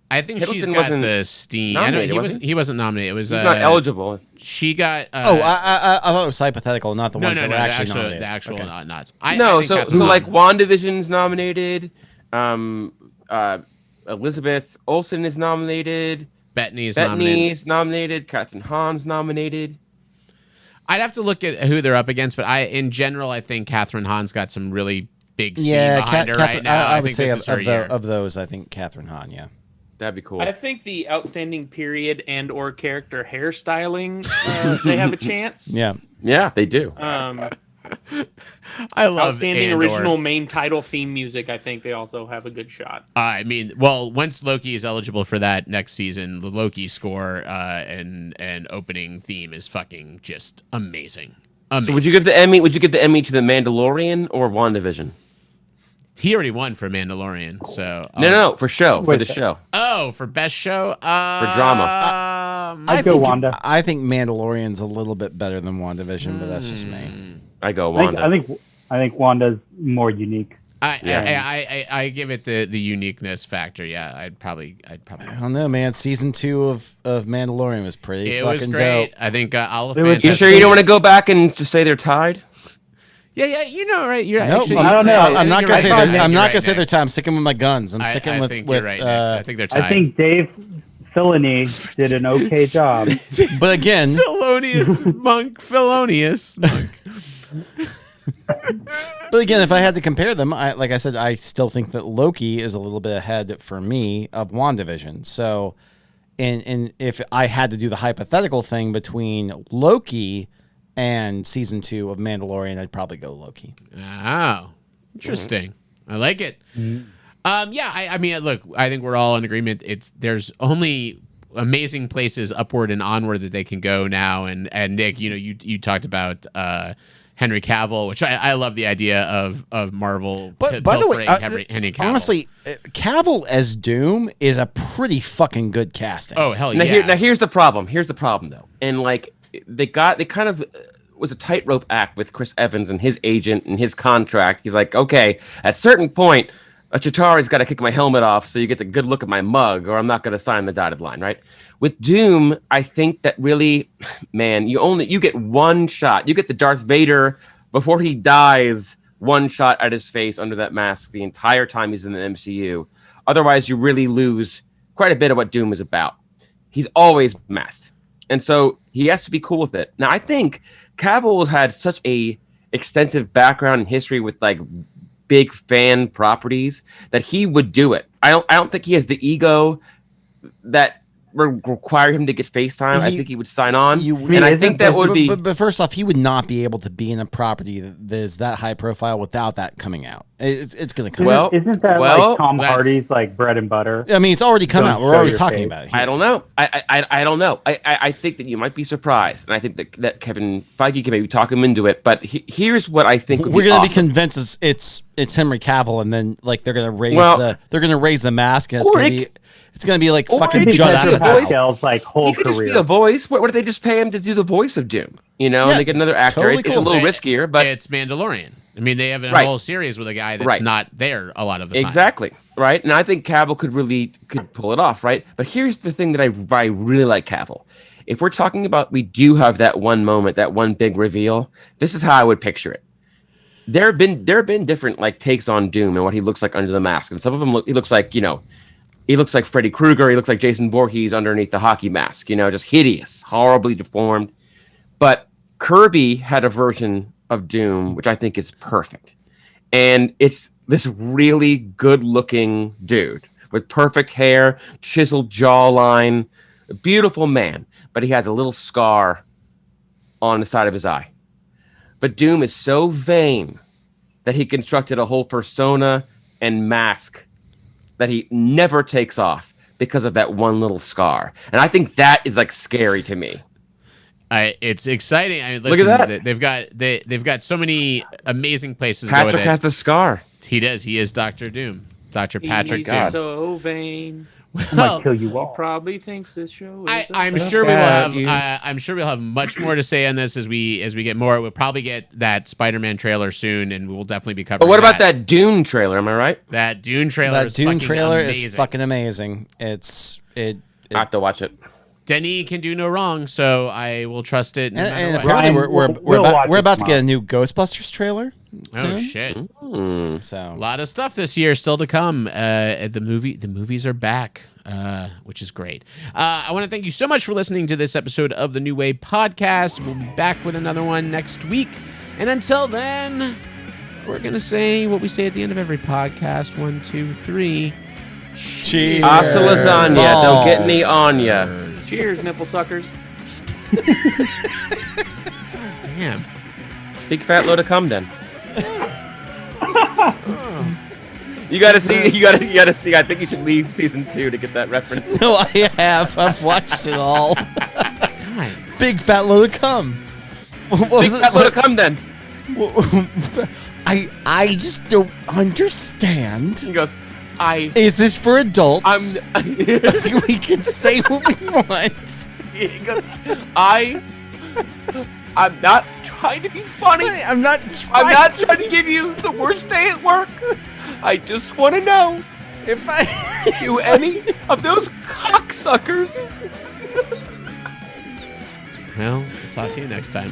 I think Hiddleston she's got wasn't the steam. nominated, He wasn't nominated. It was He's not eligible. She got. I thought it was hyphypothetical, not the ones that were actually nominated. The actual Okay. nuts. So like WandaVision's nominated. Elizabeth Olsen is nominated. Bettany's nominated. Catherine Hahn's nominated. I'd have to look at who they're up against, but in general, I think Catherine Hahn's got some really big steam behind her right now. I would think say this is her year. of those, I think Catherine Hahn, yeah. That'd be cool. I think the outstanding period and or character hairstyling, they have a chance. Yeah. Yeah, they do. I love outstanding original main title theme music. I think they also have a good shot. I mean, well, once Loki is eligible for that next season, the Loki score and opening theme is fucking just amazing. So would you give the Emmy? Would you give the Emmy to the Mandalorian or WandaVision? He already won for Mandalorian, so no, for the show. Oh, for best show, for drama. I'd go Wanda. I think Mandalorian's a little bit better than WandaVision, but that's just me. I go Wanda. I think Wanda's more unique. I give it the uniqueness factor. Yeah, I'd probably. I don't know, man. Season 2 of Mandalorian was pretty It fucking was great. dope. I think Oliphant. You sure you don't want to go back and just say they're tied? Yeah, you know, right? You're Nope, actually. I don't know. I'm not gonna say right, they're. I'm not gonna Nick. say they're tied. I'm sticking with my guns. I'm sticking I with. think with you're right, Nick. I think they're tied. I think Dave Filoni did an okay job. But again, Felonious monk. But again, if I had to compare them, like I said, I still think that Loki is a little bit ahead for me of WandaVision. So, and if I had to do the hypothetical thing between Loki and season 2 of Mandalorian, I'd probably go Loki. Oh, interesting. I like it. I mean, look, I think we're all in agreement. There's only amazing places upward and onward that they can go now. And Nick, you talked about Henry Cavill, which I love the idea of Marvel. But by the way, Henry Cavill. honestly, Cavill as Doom is a pretty fucking good casting. Oh hell yeah! Now here's the problem. Here's the problem though, and like they kind of was a tightrope act with Chris Evans and his agent and his contract. He's like, okay, at a certain point, a Chitauri's got to kick my helmet off so you get a good look at my mug, or I'm not going to sign the dotted line, right? With Doom, I think that really, man, you get one shot. You get the Darth Vader before he dies, one shot at his face under that mask the entire time he's in the MCU. Otherwise, you really lose quite a bit of what Doom is about. He's always masked. And so he has to be cool with it. Now, I think Cavill had such a extensive background and history with like big fan properties that he would do it. I don't think he has the ego that require him to get FaceTime. I think he would sign on. I think that would be. But first off, he would not be able to be in a property that is that high profile without that coming out. It's going to come out. Isn't that like Tom Hardy's like bread and butter? I mean, it's already come out. We're already talking about it. I don't know. I don't know. I think that you might be surprised, and I think that Kevin Feige can maybe talk him into it. But here's what I think. We're going to be convinced it's Henry Cavill, and then like they're going to raise the mask, and it's going to be like fucking Judd Apatow's like whole career. career. Just be a voice. What if they just pay him to do the voice of Doom? And they get another actor. Totally It's a little riskier, but it's Mandalorian. I mean, they have a whole series with a guy that's not there a lot of the time. Exactly. Right. And I think Cavill could pull it off. Right. But here's the thing that I really like Cavill. If we're talking about, we do have that one moment, that one big reveal. This is how I would picture it. There have been different like takes on Doom and what he looks like under the mask. And some of them he looks like, he looks like Freddy Krueger. He looks like Jason Voorhees underneath the hockey mask, just hideous, horribly deformed. But Kirby had a version of Doom, which I think is perfect. And it's this really good-looking dude with perfect hair, chiseled jawline, a beautiful man. But he has a little scar on the side of his eye. But Doom is so vain that he constructed a whole persona and mask that he never takes off because of that one little scar. And I think that is like scary to me. It's exciting. I mean, listen, look at that. They've got so many amazing places to Patrick go with it. has the scar. He does. He is Dr. Doom. Dr. Patrick Doom. He's so vain. Might kill you all. He probably thinks this show is I'm sure we will have. I'm sure we'll have much more to say on this as we get more. We'll probably get that Spider-Man trailer soon, and we'll definitely be covering. But what about that Dune trailer? Am I right? That Dune trailer. Is fucking amazing. I have to watch it. Denny can do no wrong, so I will trust it. No and matter apparently what. we're about to get a new Ghostbusters trailer. Oh soon. shit! So a lot of stuff this year still to come. The movies are back, which is great. I want to thank you so much for listening to this episode of the New Wave Podcast. We'll be back with another one next week, and until then, we're gonna say what we say at the end of every podcast: 1, 2, 3. Cheers. Hasta lasagna. Balls. Don't get any on ya. Cheers, nipple suckers. Damn. Big fat load of cum then. You gotta see. I think you should leave season 2 to get that reference. No, I have. I've watched it all. God. Big fat load of cum. Big fat load of cum then. I just don't understand. He goes, Is this for adults? We can say what we want. He goes, I'm not trying to be funny. I'm not I'm not trying to give you the worst day at work. I just want to know if I do any of those cocksuckers. Well, we'll talk to you next time.